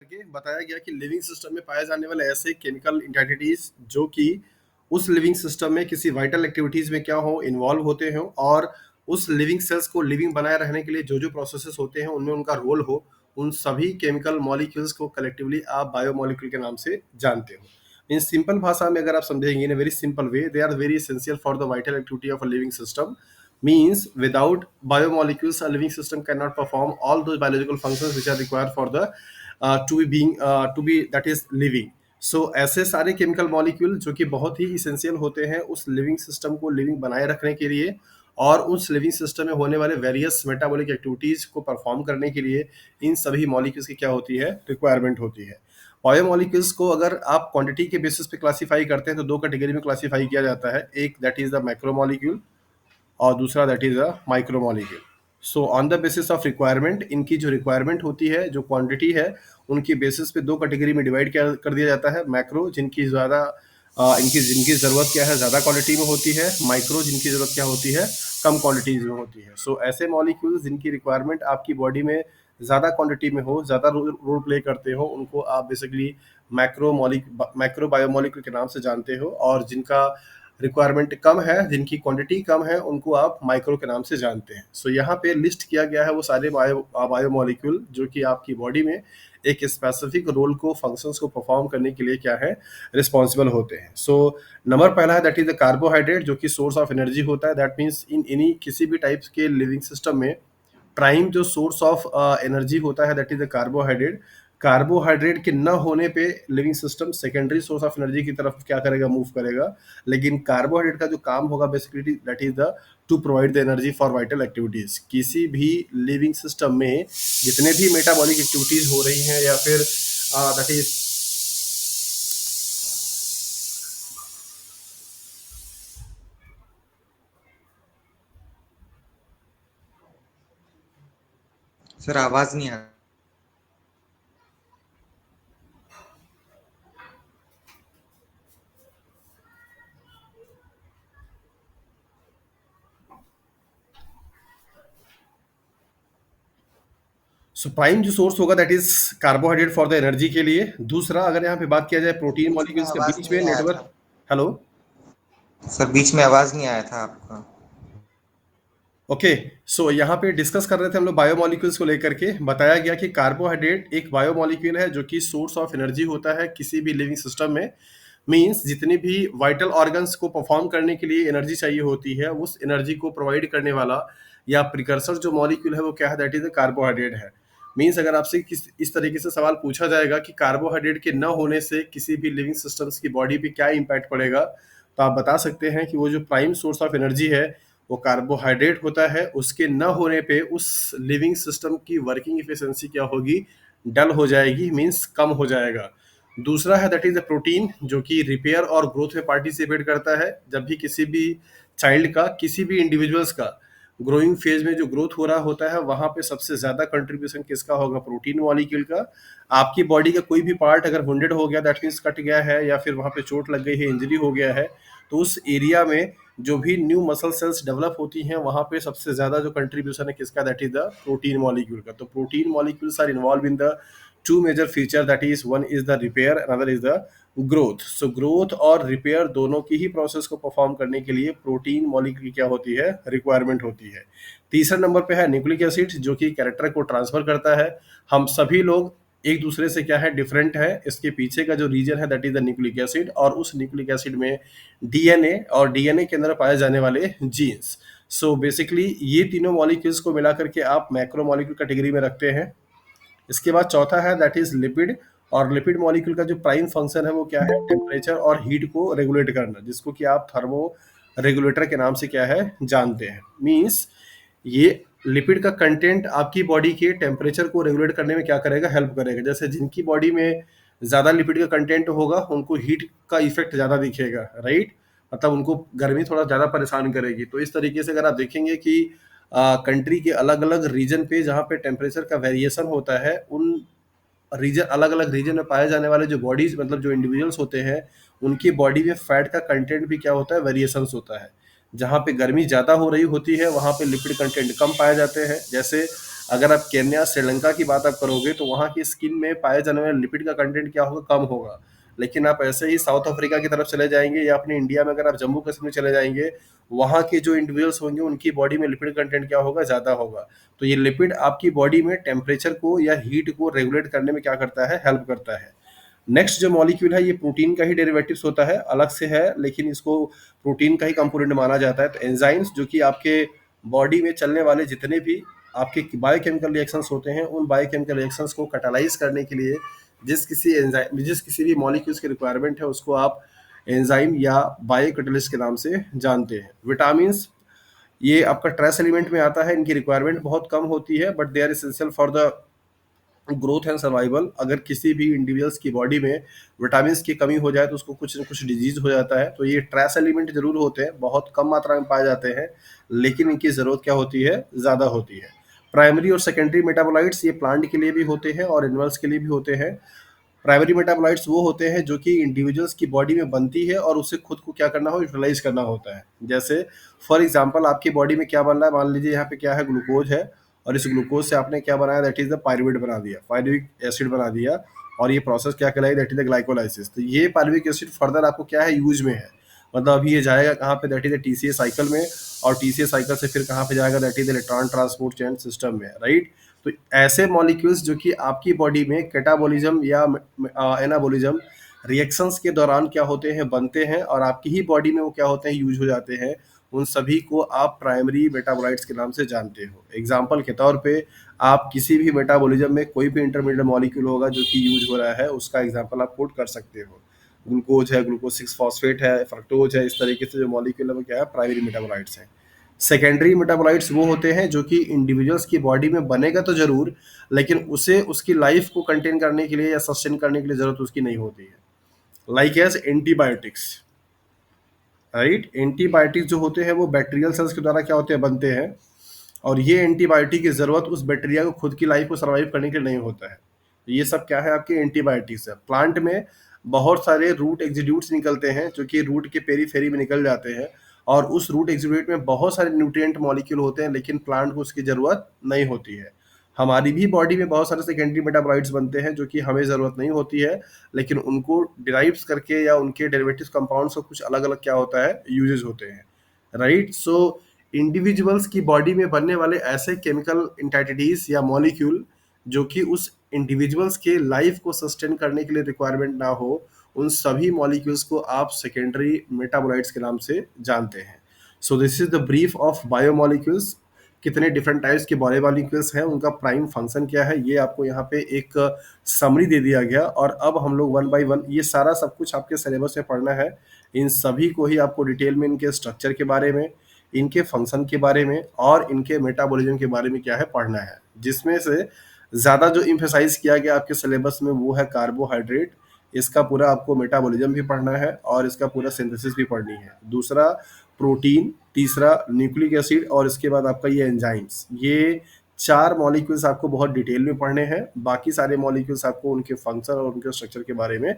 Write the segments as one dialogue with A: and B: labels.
A: करके बताया गया कि लिविंग सिस्टम में पाए जाने वाले ऐसे केमिकल इंटाइटिस जो कि उस लिविंग सिस्टम में किसी वाइटल एक्टिविटीज में क्या हो इन्वॉल्व होते हो और उस लिविंग सेल्स को लिविंग बनाए रहने के लिए जो जो प्रोसेसेस होते हैं उनमें उनका रोल हो, उन सभी केमिकल मॉलिक्यूल्स को कलेक्टिवली आप बायोमोलिक्यूल के नाम से जानते हो। इन सिंपल भाषा में अगर आप समझेंगे in very simple way, they are very essential for the vital activity of a living system. Means without biomolecules a living system cannot perform all those biological functions which are required for the to be that is living. सो ऐसे सारे chemical molecule जो कि बहुत ही essential होते हैं उस living system को living बनाए रखने के लिए और उस लिविंग सिस्टम में होने वाले वेरियस मेटाबॉलिक एक्टिविटीज को परफॉर्म करने के लिए इन सभी मॉलिक्यूल्स की क्या होती है, रिक्वायरमेंट होती है। बायोमोलिक्यूल्स को अगर आप क्वांटिटी के बेसिस पे क्लासीफाई करते हैं तो दो कैटेगरी में क्लासीफाई किया जाता है, एक दैट इज द मैक्रोमोलिक्यूल और दूसरा that is a micromolecule. So on the basis of requirement, इनकी जो रिक्वायरमेंट होती है, जो क्वांटिटी है, उनकी बेसिस पे दो कैटेगरी में डिवाइड कर दिया जाता है। मैक्रो जिनकी ज़्यादा इनकी जिनकी ज़रूरत क्या है ज़्यादा क्वालिटी में होती है, माइक्रो जिनकी ज़रूरत क्या होती है कम क्वांटिटीज में होती है। सो ऐसे मॉलिक्यूल्स जिनकी रिक्वायरमेंट आपकी बॉडी में ज़्यादा क्वांटिटी में हो, ज़्यादा रोल प्ले करते हो, उनको आप बेसिकली मैक्रो बायोमोलिक्यूल के नाम से जानते हो, और जिनका रिक्वायरमेंट कम है, जिनकी क्वांटिटी कम है, उनको आप माइक्रो के नाम से जानते हैं। सो यहाँ पे लिस्ट किया गया है वो सारे बायोमोलिक्यूल जो कि आपकी बॉडी में एक स्पेसिफिक रोल को, फंक्शंस को परफॉर्म करने के लिए क्या है, रिस्पॉन्सिबल होते हैं। सो नंबर पहला है दैट इज द कार्बोहाइड्रेट जो कि सोर्स ऑफ एनर्जी होता है। दैट मीन्स इन एनी किसी भी टाइप्स के लिविंग सिस्टम में प्राइम जो सोर्स ऑफ एनर्जी होता है that is the carbohydrate. Carbohydrate के न होने पे living system secondary source of energy की तरफ क्या करेगा, मूव करेगा। लेकिन कार्बोहाइड्रेट का जो काम होगा basically that is the two provide the energy for vital activities. किसी भी लिविंग सिस्टम में जितने भी मेटाबॉलिक एक्टिविटीज हो रही हैं या फिर दैट इज
B: सर आवाज नहीं आ रहा।
A: सो प्राइम जो सोर्स होगा that is carbohydrate for the energy के लिए। दूसरा अगर यहाँ पे बात किया जाए प्रोटीन
B: बीच में
A: मॉलिक्यूल्स के
B: आवाज
A: बीच में
B: नहीं आया
A: नेटवर्क।
B: था।
A: हेलो।
B: सर बीच में आवाज नहीं आया था आपका।
A: ओके। सो यहाँ पे डिस्कस कर रहे थे हम लोग बायोमोलिक्यूल्स को लेकर के। बताया गया कि कार्बोहाइड्रेट एक बायोमोलिक्यूल है जो कि सोर्स ऑफ एनर्जी होता है किसी भी लिविंग सिस्टम में। मींस जितनी भी वाइटल ऑर्गन्स को परफॉर्म करने के लिए एनर्जी चाहिए होती है, उस एनर्जी को प्रोवाइड करने वाला या प्रिकर्सर जो मॉलिक्यूल है वो क्या है, दैट इज कार्बोहाइड्रेट है। मींस अगर आपसे इस तरीके से सवाल पूछा जाएगा कि कार्बोहाइड्रेट के न होने से किसी भी लिविंग सिस्टम्स की बॉडी पे क्या इम्पैक्ट पड़ेगा, तो आप बता सकते हैं कि वो जो प्राइम सोर्स ऑफ एनर्जी है वो कार्बोहाइड्रेट होता है। उसके न होने पे उस लिविंग सिस्टम की वर्किंग इफिशियंसी क्या होगी, डल हो जाएगी, मींस कम हो जाएगा। दूसरा है दैट इज द प्रोटीन जो कि रिपेयर और ग्रोथ में पार्टिसिपेट करता है। जब भी किसी भी चाइल्ड का, किसी भी इंडिविजुअल्स का ग्रोइंग फेज में जो ग्रोथ हो रहा होता है वहां पे सबसे ज्यादा कंट्रीब्यूशन किसका होगा, प्रोटीन मॉलिक्यूल का। आपकी बॉडी का कोई भी पार्ट अगर वुंडेड हो गया, दैट मीन्स कट गया है या फिर वहां पे चोट लग गई है, इंजरी हो गया है, तो उस एरिया में जो भी न्यू मसल सेल्स डेवलप होती हैं वहां पे सबसे ज्यादा जो कंट्रीब्यूशन है किसका, that is the protein molecule का। तो protein molecules are involve in the two major feature, that is one is the repair, another is the growth. So growth और रिपेयर दोनों की ही प्रोसेस को परफॉर्म करने के लिए प्रोटीन मॉलिक्यूल क्या होती है, रिक्वायरमेंट होती है। तीसरे नंबर पे है न्यूक्लिक एसिड जो कि कैरेक्टर को ट्रांसफर करता है। हम सभी लोग एक दूसरे से क्या है, डिफरेंट है। इसके पीछे का जो रीजन है that is the nucleic acid, और उस न्यूक्लिक एसिड में डीएनए और डीएनए के अंदर पाए जाने वाले जीन्स। सो बेसिकली ये तीनों मॉलिक्यूल्स को मिलाकर के आप मैक्रो मॉलिक्यूल कैटेगरी में रखते हैं। इसके बाद चौथा है दैट इज लिपिड, और लिपिड मॉलिक्यूल का जो प्राइम फंक्शन है वो क्या है, टेम्परेचर और हीट को रेगुलेट करना, जिसको कि आप थर्मो रेगुलेटर के नाम से क्या है, जानते हैं। मींस ये लिपिड का कंटेंट आपकी बॉडी के टेम्परेचर को रेगुलेट करने में क्या करेगा, हेल्प करेगा। जैसे जिनकी बॉडी में ज्यादा लिपिड का कंटेंट होगा उनको हीट का इफेक्ट ज्यादा दिखेगा, राइट। मतलब उनको गर्मी थोड़ा ज्यादा परेशान करेगी। तो इस तरीके से अगर आप देखेंगे कि कंट्री के अलग अलग रीजन पे जहाँ पे टेम्परेचर का वेरिएशन होता है, उन रीजन, अलग अलग रीजन में पाए जाने वाले जो बॉडीज, मतलब जो इंडिविजुअल्स होते हैं, उनकी बॉडी में फैट का कंटेंट भी क्या होता है, वेरिएशंस होता है। जहाँ पे गर्मी ज़्यादा हो रही होती है वहाँ पे लिपिड कंटेंट कम पाए जाते हैं। जैसे अगर आप केन्या श्रीलंका की बात आप करोगे तो वहाँ की स्किन में पाए जाने वाले लिपिड का कंटेंट क्या होगा, कम होगा। लेकिन आप ऐसे ही साउथ अफ्रीका की तरफ चले जाएंगे या अपने इंडिया में अगर आप जम्मू कश्मीर चले जाएंगे, वहाँ के जो इंडिविजुअल्स होंगे उनकी बॉडी में लिपिड कंटेंट क्या होगा, ज़्यादा होगा। तो ये लिपिड आपकी बॉडी में टेम्परेचर को या हीट को रेगुलेट करने में क्या करता है, हेल्प करता है। नेक्स्ट जो मॉलिक्यूल है ये प्रोटीन का ही डेरिवेटिव्स होता है, अलग से है लेकिन इसको प्रोटीन का ही कंपोनेंट माना जाता है। तो एंजाइम्स जो कि आपके बॉडी में चलने वाले जितने भी आपके बायोकेमिकल रिएक्शंस होते हैं, उन बायोकेमिकल रिएक्शंस को कैटालाइज करने के लिए जिस किसी भी मॉलिक्यूल्स की रिक्वायरमेंट है उसको आप एंजाइम या बायोकैटालिस्ट के नाम से जानते हैं। विटामिन ये आपका ट्रेस एलिमेंट में आता है, इनकी रिक्वायरमेंट बहुत कम होती है but they are essential for the growth and survival. अगर किसी भी इंडिविजुअल्स की बॉडी में विटामिन की कमी हो जाए तो उसको कुछ न कुछ डिजीज हो जाता है। तो ये ट्रेस एलिमेंट जरूर होते हैं, बहुत कम मात्रा में पाए जाते हैं, लेकिन इनकी जरूरत क्या होती है, ज्यादा होती है। प्राइमरी और सेकेंडरी मेटाबोलाइट्स ये प्लांट के लिए भी होते हैं और एनिमल्स के लिए भी होते हैं। प्राइमरी मेटाबोलाइट्स वो होते हैं जो कि इंडिविजुअल्स की बॉडी में बनती है और उसे खुद को क्या करना हो, यूटिलाइज करना होता है। जैसे फॉर एग्जांपल आपकी बॉडी में क्या बन रहा है, मान लीजिए यहाँ पे क्या है, ग्लूकोज है, और इस ग्लूकोज से आपने क्या बनाया, दैट इज द पायरुवेट बना दिया, पायरुविक एसिड बना दिया, और ये प्रोसेस क्या कहलाई, दैट इज द ग्लाइकोलाइसिस। तो ये पायरुविक एसिड फर्दर आपको क्या है, यूज में है। मतलब अभी ये जाएगा कहाँ पे, that is the TCA cycle में, और टीसीए साइकिल से फिर कहाँ पे जाएगा, that is the electron transport chain system में, राइट। तो ऐसे मॉलिक्यूल्स जो कि आपकी बॉडी में कैटाबॉलिज्म या एनाबॉलिज्म रिएक्शंस के दौरान क्या होते हैं, बनते हैं, और आपकी ही बॉडी में वो क्या होते हैं, यूज हो जाते हैं, उन सभी को आप प्राइमरी मेटाबोलाइट्स के नाम से जानते हो। एग्जाम्पल के तौर पे आप किसी भी मेटाबॉलिज्म में कोई भी इंटरमीडिएट मॉलिक्यूल होगा जो कि यूज हो रहा है, उसका एग्जाम्पल आप कोट कर सकते हो। ग्लूकोज है, ग्लूकोज 6 फॉस्फेट है, फ्रक्टोज है, इस तरीके से जो मॉलिक्यूल है वो क्या है, प्राइमरी मेटाबोलाइट्स है। सेकेंडरी मेटाबोलाइट्स वो होते हैं जो कि इंडिविजुअल्स की बॉडी में बनेगा तो जरूर, लेकिन उसे उसकी लाइफ को कंटेन करने के लिए या सस्टेन करने के लिए जरूरत उसकी नहीं होती है। Like as antibiotics, right. Antibiotics जो होते हैं वो बैक्टीरियल सेल्स के द्वारा क्या होते हैं, बनते हैं, और ये एंटीबायोटिक की जरूरत उस बैक्टीरिया को खुद की लाइफ को सर्वाइव करने के लिए नहीं होता है। ये सब क्या है, आपके एंटीबायोटिक्स है। प्लांट में बहुत सारे रूट एग्जीड्यूट्स निकलते हैं जो कि रूट के पेरीफेरी में निकल जाते हैं, और उस रूट एग्जीड्यूट में बहुत सारे न्यूट्रिएंट मॉलिक्यूल होते हैं, लेकिन प्लांट को उसकी जरूरत नहीं होती है। हमारी भी बॉडी में बहुत सारे सेकेंडरी मेटाबॉलाइट्स बनते हैं जो कि हमें ज़रूरत नहीं होती है, लेकिन उनको डिराइव्स करके या उनके डेरिवेटिव कंपाउंड्स को कुछ अलग अलग क्या होता है, यूजेज होते हैं, राइट। सो इंडिविजुअल्स की बॉडी में बनने वाले ऐसे केमिकल इंटाइटिडीज या मॉलिक्यूल जो कि उस इंडिविजुअल्स के लाइफ को सस्टेन करने के लिए रिक्वायरमेंट ना हो, उन सभी मॉलिक्यूल्स को आप सेकेंडरी मेटाबोलाइट्स के नाम से जानते हैं। So this is the brief of biomolecules. कितने डिफरेंट टाइप्स के बायोमोलिक्यूल्स हैं, उनका प्राइम फंक्शन क्या है, ये आपको यहाँ पे एक समरी दे दिया गया। और अब हम लोग वन बाय वन ये सारा सब कुछ आपके सिलेबस में पढ़ना है। इन सभी को ही आपको डिटेल में इनके स्ट्रक्चर के बारे में, इनके फंक्शन के बारे में और इनके मेटाबॉलिज्म के बारे में क्या है, पढ़ना है। जिसमें से ज़्यादा जो इम्फेसाइज किया गया आपके सिलेबस में वो है कार्बोहाइड्रेट। इसका पूरा आपको मेटाबॉलिज्म भी पढ़ना है और इसका पूरा सिंथेसिस भी पढ़नी है। दूसरा प्रोटीन, तीसरा न्यूक्लिक एसिड, और इसके बाद आपका ये एंजाइम्स। ये 4 मॉलिक्यूल्स आपको बहुत डिटेल में पढ़ने हैं। बाकी सारे मॉलिक्यूल्स आपको उनके फंक्शन और उनके स्ट्रक्चर के बारे में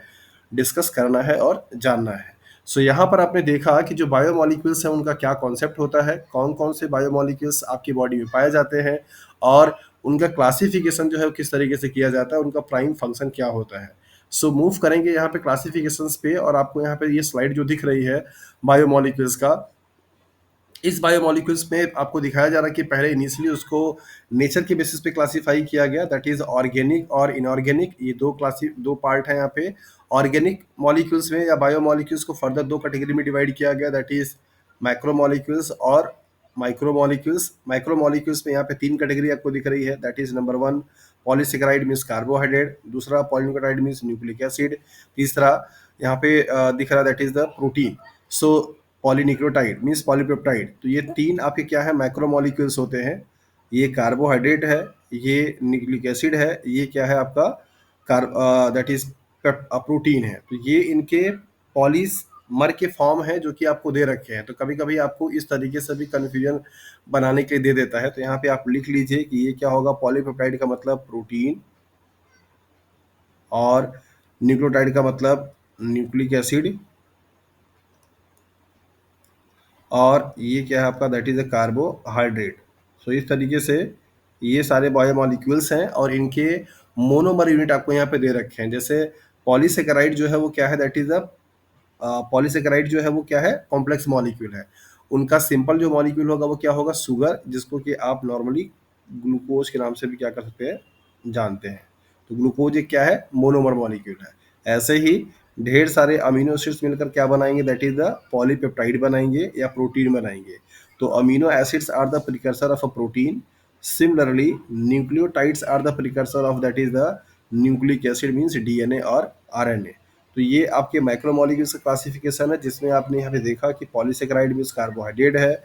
A: डिस्कस करना है और जानना है। सो यहाँ पर आपने देखा कि जो बायोमॉलिक्यूल्स हैं उनका क्या कॉन्सेप्ट होता है, कौन कौन से बायोमॉलिक्यूल्स आपकी बॉडी में पाए जाते हैं, और उनका क्लासिफिकेशन जो है वो किस तरीके से किया जाता है, उनका प्राइम फंक्शन क्या होता है। सो मूव करेंगे यहाँ पे क्लासिफिकेशंस पे, और आपको यहाँ पे ये स्लाइड जो दिख रही है बायोमॉलिक्यूल्स का, इस बायोमोलिक्यूल्स में आपको दिखाया जा रहा है कि पहले इनिशियली उसको नेचर के बेसिस पे क्लासिफाई किया गया, दैट इज ऑर्गेनिक और इनऑर्गेनिक। ये दो पार्ट हैं यहाँ पे। ऑर्गेनिक मॉलिक्यूल्स में या बायोमोलिक्यूल्स को फर्दर 2 कैटेगरी में डिवाइड किया गया, दैट इज मैक्रोमोलिक्यूल्स और माइक्रोमोलिक्यूल्स। माइक्रोमोलिक्यूल्स में यहाँ पे 3 कैटेगरी आपको दिख रही है, that is number 1 polysaccharide means carbohydrate, दूसरा पॉलीन्यूक्लियोटाइड मीन्स न्यूक्लिक एसिड, तीसरा यहाँ पे दिख रहा है that is the protein. So polynucleotide means polypeptide. तो ये 3 आपके क्या है, मैक्रोमोलिक्यूल्स होते हैं। ये कार्बोहाइड्रेट है, ये न्यूक्लिक एसिड है, ये क्या है आपका दैट इज प्रोटीन है। तो ये इनके पॉलीमर के फॉर्म है जो कि आपको दे रखे हैं। तो कभी कभी आपको इस तरीके से भी कन्फ्यूजन बनाने के लिए दे देता है। तो यहाँ पे आप लिख लीजिए कि ये क्या होगा, पॉलीपेप्टाइड का मतलब प्रोटीन, और न्यूक्लियोटाइड का मतलब न्यूक्लिक एसिड, और ये क्या है आपका, दैट इज अ कार्बोहाइड्रेट। सो इस तरीके से ये सारे बायोमोलिक्यूल्स हैं और इनके मोनोमर यूनिट आपको यहाँ पे दे रखे हैं। जैसे पॉलीसेकेराइड जो है वो क्या है, दैट इज अ पॉलीसेकेराइड जो है वो क्या है, कॉम्प्लेक्स मॉलिक्यूल है। उनका सिंपल जो मॉलिक्यूल होगा वो क्या होगा, शुगर, जिसको कि आप नॉर्मली ग्लूकोज के नाम से भी क्या कर सकते हैं, जानते हैं। तो ग्लूकोज एक क्या है, मोनोमर मॉलिक्यूल है। ऐसे ही ढेर सारे अमीनो एसिड्स मिलकर क्या बनाएंगे, दैट इज द पॉलीपेप्टाइड बनाएंगे या प्रोटीन बनाएंगे। तो amino acids are the precursor of a protein. Similarly nucleotides are the precursor of, that is the nucleic acid means DNA और आरएनए। तो ये आपके मैक्रोमोलिक्यूल्स का क्लासिफिकेशन है, जिसमें आपने यहाँ पे देखा कि पॉलीसेकेराइड मीन्स कार्बोहाइड्रेट है,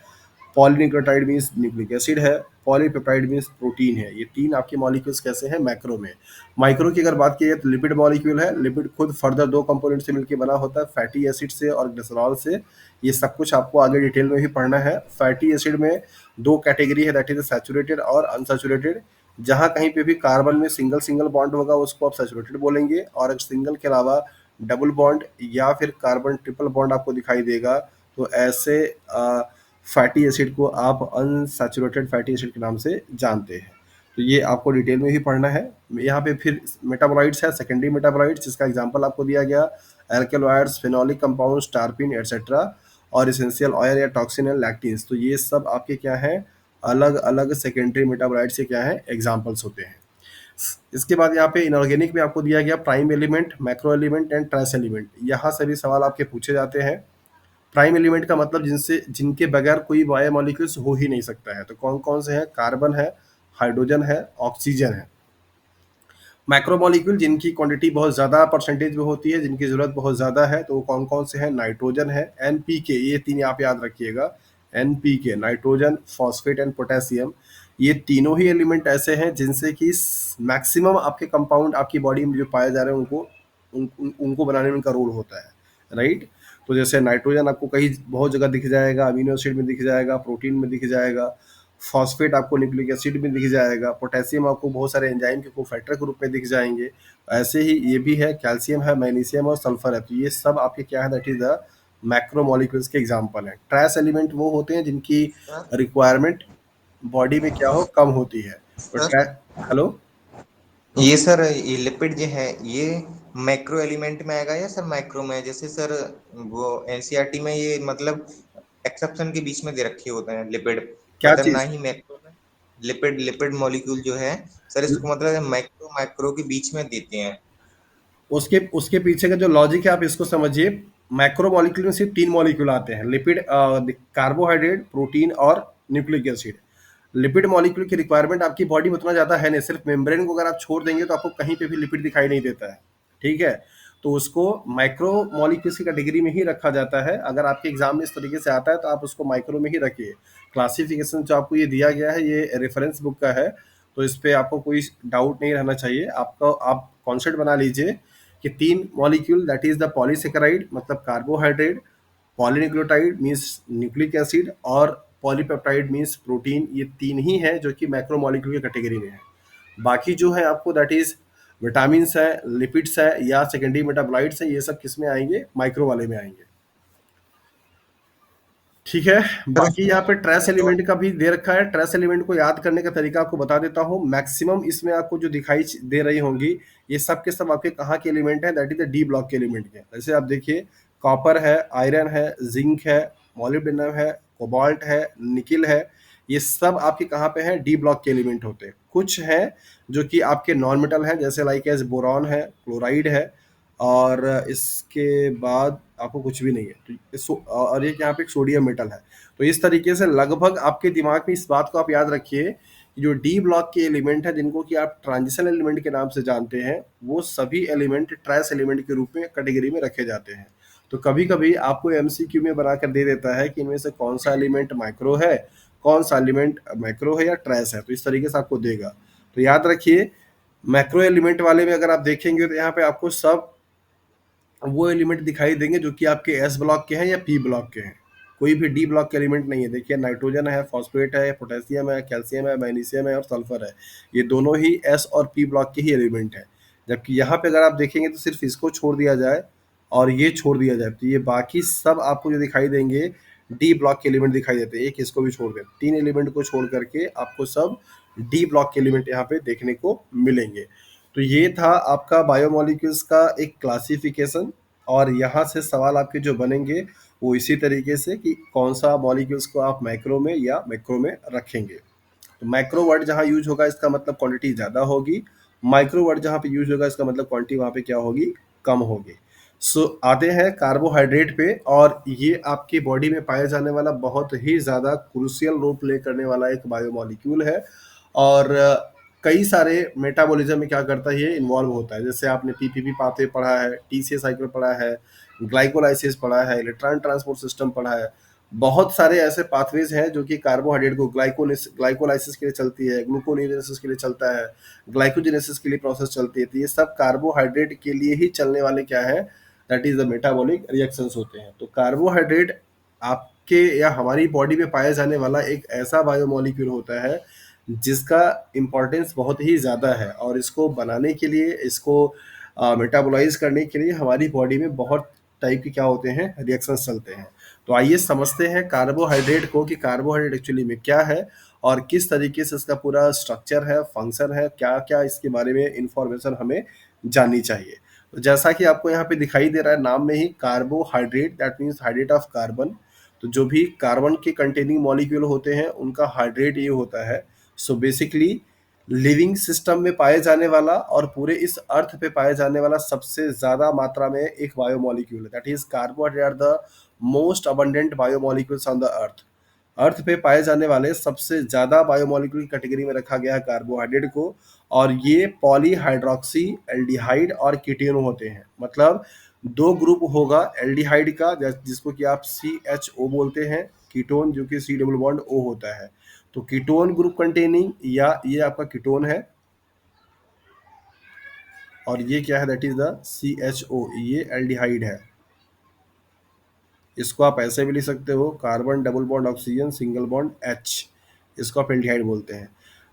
A: पॉलीन्यूक्लियोटाइड मीन्स न्यूक्लिक एसिड है, पॉलीपेप्टाइड मीन्स प्रोटीन है। ये तीन आपके मॉलिक्यूल्स कैसे हैं, मैक्रो में। माइक्रो की अगर बात की जाए तो लिपिड मॉलिक्यूल है। लिपिड खुद फर्दर दो कंपोनेंट से मिलकर बना होता है, फैटी एसिड से और ग्लिसरॉल से। ये सब कुछ आपको आगे डिटेल में भी पढ़ना है। फैटी एसिड में दो कैटेगरी है, दैट इज सैचुरेटेड और अनसैचुरेटेड। जहाँ कहीं पे भी कार्बन में सिंगल सिंगल बॉन्ड होगा उसको आप सैचुरेटेड बोलेंगे, और अगर सिंगल के अलावा डबल बॉन्ड या फिर कार्बन ट्रिपल बॉन्ड आपको दिखाई देगा तो ऐसे फैटी एसिड को आप अनसैचुरेटेड फैटी एसिड के नाम से जानते हैं। तो ये आपको डिटेल में ही पढ़ना है। यहाँ पे फिर मेटाबोलाइट्स है, सेकेंडरी मेटाबोलाइट्स, जिसका एग्जांपल आपको दिया गया, एल्केलॉइड्स, फेनोलिक कंपाउंड्स, टार्पिन एटसेट्रा, और इसेंशियल ऑयल या टॉक्सिन एंड लैक्टिन्स। तो ये सब आपके क्या हैं, अलग अलग सेकेंडरी मेटाबोलाइट्स के क्या है, एग्जाम्पल्स होते हैं। इसके बाद यहाँ पे इनऑर्गेनिक में आपको दिया गया prime element, macro element and trace element. यहाँ से भी सवाल आपके पूछे जाते हैं। प्राइम एलिमेंट का मतलब जिनसे जिनके बगैर कोई बायोमोलिक्यूल्स हो ही नहीं सकता है। तो कौन कौन से हैं, कार्बन है, हाइड्रोजन है, ऑक्सीजन है। मैक्रोमोलिक्यूल जिनकी क्वांटिटी बहुत ज़्यादा परसेंटेज में होती है, जिनकी ज़रूरत बहुत ज़्यादा है, तो वो कौन कौन से हैं, नाइट्रोजन है, एनपीके, ये तीन आप याद रखिएगा। NPK, nitrogen, phosphate and potassium. ये तीनों ही एलिमेंट ऐसे हैं जिनसे कि मैक्सिमम आपके कंपाउंड आपकी बॉडी में जो पाए जा रहे हैं उनको बनाने में उनका रोल होता है, राइट। तो जैसे नाइट्रोजन आपको कहीं बहुत जगह दिख जाएगा, अमीनो एसिड में दिख जाएगा, प्रोटीन में दिख जाएगा। फॉस्फेट आपको न्यूक्लिक एसिड में दिख जाएगा, पोटेशियम आपको बहुत सारे एंजाइम के कोफैक्टर के रूप में दिख जाएंगे। ऐसे ही ये भी है, कैल्शियम है, मैग्नीशियम और सल्फर है। तो ये सब आपके क्या है, दैट इज द मैक्रोमोलिक्यूल्स के एग्जांपल हैं। ट्रेस एलिमेंट वो होते हैं जिनकी
B: सर
A: रिक्वायरमेंट बॉडी में क्या हो, कम होती है। तो
B: सर
A: हेलो।
B: ये सर ये लिपिड जो है ये मैक्रो एलिमेंट में आएगा या सर माइक्रो में? जैसे सर वो एनसीईआरटी में ये मतलब एक्सेप्शन के बीच में दे रखे होते हैं लिपिड,
A: क्या
B: मतलब ना
A: चीज,
B: ही मैक्रो में। लिपिड लिपिड मॉलिक्यूल जो है सर इसको मतलब मैक्रो माइक्रो के बीच में देते हैं।
A: उसके उसके पीछे का जो लॉजिक है आप इसको समझिए। मैक्रो मॉलिक्यूल में सिर्फ तीन मॉलिक्यूल आते हैं, लिपिड, कार्बोहाइड्रेट, प्रोटीन और न्यूक्लिक एसिड। लिपिड मॉलिक्यूल की रिक्वायरमेंट आपकी बॉडी में उतना ज़्यादा है नहीं। सिर्फ मेम्ब्रेन को अगर आप छोड़ देंगे तो आपको कहीं पे भी लिपिड दिखाई नहीं देता है, ठीक है। तो उसको माइक्रो मॉलिक्यूल्स की कैटेगरी में ही रखा जाता है। अगर आपके एग्जाम में इस तरीके से आता है तो आप उसको माइक्रो में ही रखिए। क्लासिफिकेशन जो आपको ये दिया गया है ये रेफरेंस बुक का है, तो इस पे आपको कोई डाउट नहीं रहना चाहिए। आपको आप कॉन्सेप्ट बना लीजिए कि तीन molecule, that is the polysaccharide मतलब carbohydrate, polynucleotide means nucleic acid, और पॉलीपेप्टाइड मीन्स प्रोटीन। ये तीन ही हैं जो कि मैक्रो मॉलिक्यूल की कैटेगरी में है। बाकी जो है आपको दैट इज विटामिन है, लिपिड्स है या सेकेंडरी मेटाबोलाइट्स है, ये सब किस में आएंगे, माइक्रो वाले में आएंगे, ठीक है।
B: सर
A: बाकी यहाँ पे ट्रेस
B: उसमें
A: एलिमेंट का भी दे रखा है। ट्रेस एलिमेंट को याद करने का तरीका आपको बता देता हूँ। मैक्सिमम इसमें आपको जो दिखाई दे रही होंगी ये सब के सब आपके कहाँ के एलिमेंट है, that is the D block के एलिमेंट के। जैसे आप देखिए, कॉपर है, आयरन है, जिंक है, मोलिब्डेनम है, कोबाल्ट है, निकिल है। ये सब आपके कहाँ पे हैं, डी ब्लॉक के एलिमेंट होते हैं। कुछ हैं जो कि आपके नॉन मेटल हैं, जैसे लाइक एज बोरॉन है, क्लोराइड है, और इसके बाद आपको कुछ भी नहीं है। तो और एक यहाँ पे एक सोडियम मेटल है। तो इस तरीके से लगभग आपके दिमाग में इस बात को आप याद रखिए कि जो डी ब्लॉक के एलिमेंट है जिनको कि आप ट्रांजिशन एलिमेंट के नाम से जानते हैं, वो सभी एलिमेंट ट्रेस एलिमेंट के रूप में कैटेगरी में रखे जाते हैं। तो कभी कभी आपको एमसीक्यू में बनाकर दे देता है कि इनमें से कौन सा एलिमेंट माइक्रो है, कौन सा एलिमेंट माइक्रो है या ट्रेस है। तो इस तरीके से आपको देगा। तो याद रखिए, मैक्रो एलिमेंट वाले में अगर आप देखेंगे तो यहाँ पे आपको सब वो एलिमेंट दिखाई देंगे जो कि आपके एस ब्लॉक के हैं या पी ब्लॉक के हैं। कोई भी डी ब्लॉक के एलिमेंट नहीं है। देखिए, नाइट्रोजन है, फॉस्फेट है, पोटेशियम है, कैल्शियम है, मैग्नीशियम है और सल्फर है। ये दोनों ही एस और पी ब्लॉक के ही एलिमेंट है। जबकि यहाँ पे अगर आप देखेंगे तो सिर्फ इसको छोड़ दिया जाए और ये छोड़ दिया जाए तो ये बाकी सब आपको जो दिखाई देंगे डी ब्लॉक के एलिमेंट दिखाई देते हैं। एक इसको भी छोड़ दें, तीन एलिमेंट को छोड़ करके आपको सब डी ब्लॉक के एलिमेंट यहाँ पे देखने को मिलेंगे। तो ये था आपका बायोमोलिक्यूल्स का एक क्लासिफिकेशन। और यहाँ से सवाल आपके जो बनेंगे वो इसी तरीके से कि कौन सा मॉलिक्यूल्स को आप मैक्रो में या मैक्रो में रखेंगे। तो मैक्रो वर्ड जहाँ यूज होगा इसका मतलब क्वांटिटी ज़्यादा होगी, माइक्रो वर्ड जहाँ पे यूज होगा इसका मतलब क्वांटिटी वहाँ पे क्या होगी, कम होगी। सो आते हैं कार्बोहाइड्रेट पे, और ये आपकी बॉडी में पाया जाने वाला बहुत ही ज़्यादा क्रूशियल रोल प्ले करने वाला एक बायोमोलिक्यूल है। और कई सारे मेटाबॉलिज्म में क्या करता है, ये इन्वॉल्व होता है। जैसे आपने पीपीपी पाथवे पढ़ा है, टीसीए साइकिल पढ़ा है, ग्लाइकोलाइसिस पढ़ा है, इलेक्ट्रॉन ट्रांसपोर्ट सिस्टम पढ़ा है। बहुत सारे ऐसे पाथवेज हैं जो कि कार्बोहाइड्रेट को ग्लाइकोलाइसिस के लिए चलती है, ग्लूकोनेसिस के लिए चलता है, ग्लाइकोजेनेसिस के लिए प्रोसेस चलती है। तो ये सब कार्बोहाइड्रेट के लिए ही चलने वाले क्या है, that is the metabolic reactions होते हैं। तो कार्बोहाइड्रेट आपके या हमारी बॉडी में पाया जाने वाला एक ऐसा बायोमोलिक्यूल होता है जिसका इम्पोर्टेंस बहुत ही ज़्यादा है, और इसको बनाने के लिए, इसको मेटाबोलाइज करने के लिए हमारी बॉडी में बहुत टाइप के क्या होते हैं, रिएक्शंस चलते हैं। तो आइए समझते हैं कार्बोहाइड्रेट को कि कार्बोहाइड्रेट एक्चुअली में क्या है और किस तरीके से इसका पूरा स्ट्रक्चर है, फंक्शन है, क्या क्या इसके बारे में इंफॉर्मेशन हमें जाननी चाहिए। तो जैसा कि आपको यहाँ पे दिखाई दे रहा है नाम में ही, carbohydrate that means hydrate of carbon. तो जो भी कार्बन के कंटेनिंग मॉलिक्यूल होते हैं उनका हाइड्रेट ये होता है। सो बेसिकली लिविंग सिस्टम में पाए जाने वाला और पूरे इस अर्थ पे पाए जाने वाला सबसे ज्यादा मात्रा में एक बायोमोलिक्यूल है, that is carbohydrate are the most abundant biomolecules on the earth. Earth पे पाए जाने वाले सबसे ज्यादा बायोमोलिक्यूल की कैटेगरी में रखा गया है कार्बोहाइड्रेट को। और ये पॉलीहाइड्रोक्सी एल्डिहाइड और कीटोन होते हैं। मतलब दो ग्रुप होगा एल्डिहाइड का, जिसको कि आप CHO बोलते हैं, कीटोन जो कि C डबल बॉन्ड O होता है। तो कीटोन ग्रुप कंटेनिंग, या ये आपका कीटोन है, और ये क्या है, दैट इज द CHO, ये एल्डिहाइड है। इसको आप ऐसे भी लिख सकते हो, carbon double bond oxygen single bond H, इसको आप एल्डिहाइड बोलते हैं।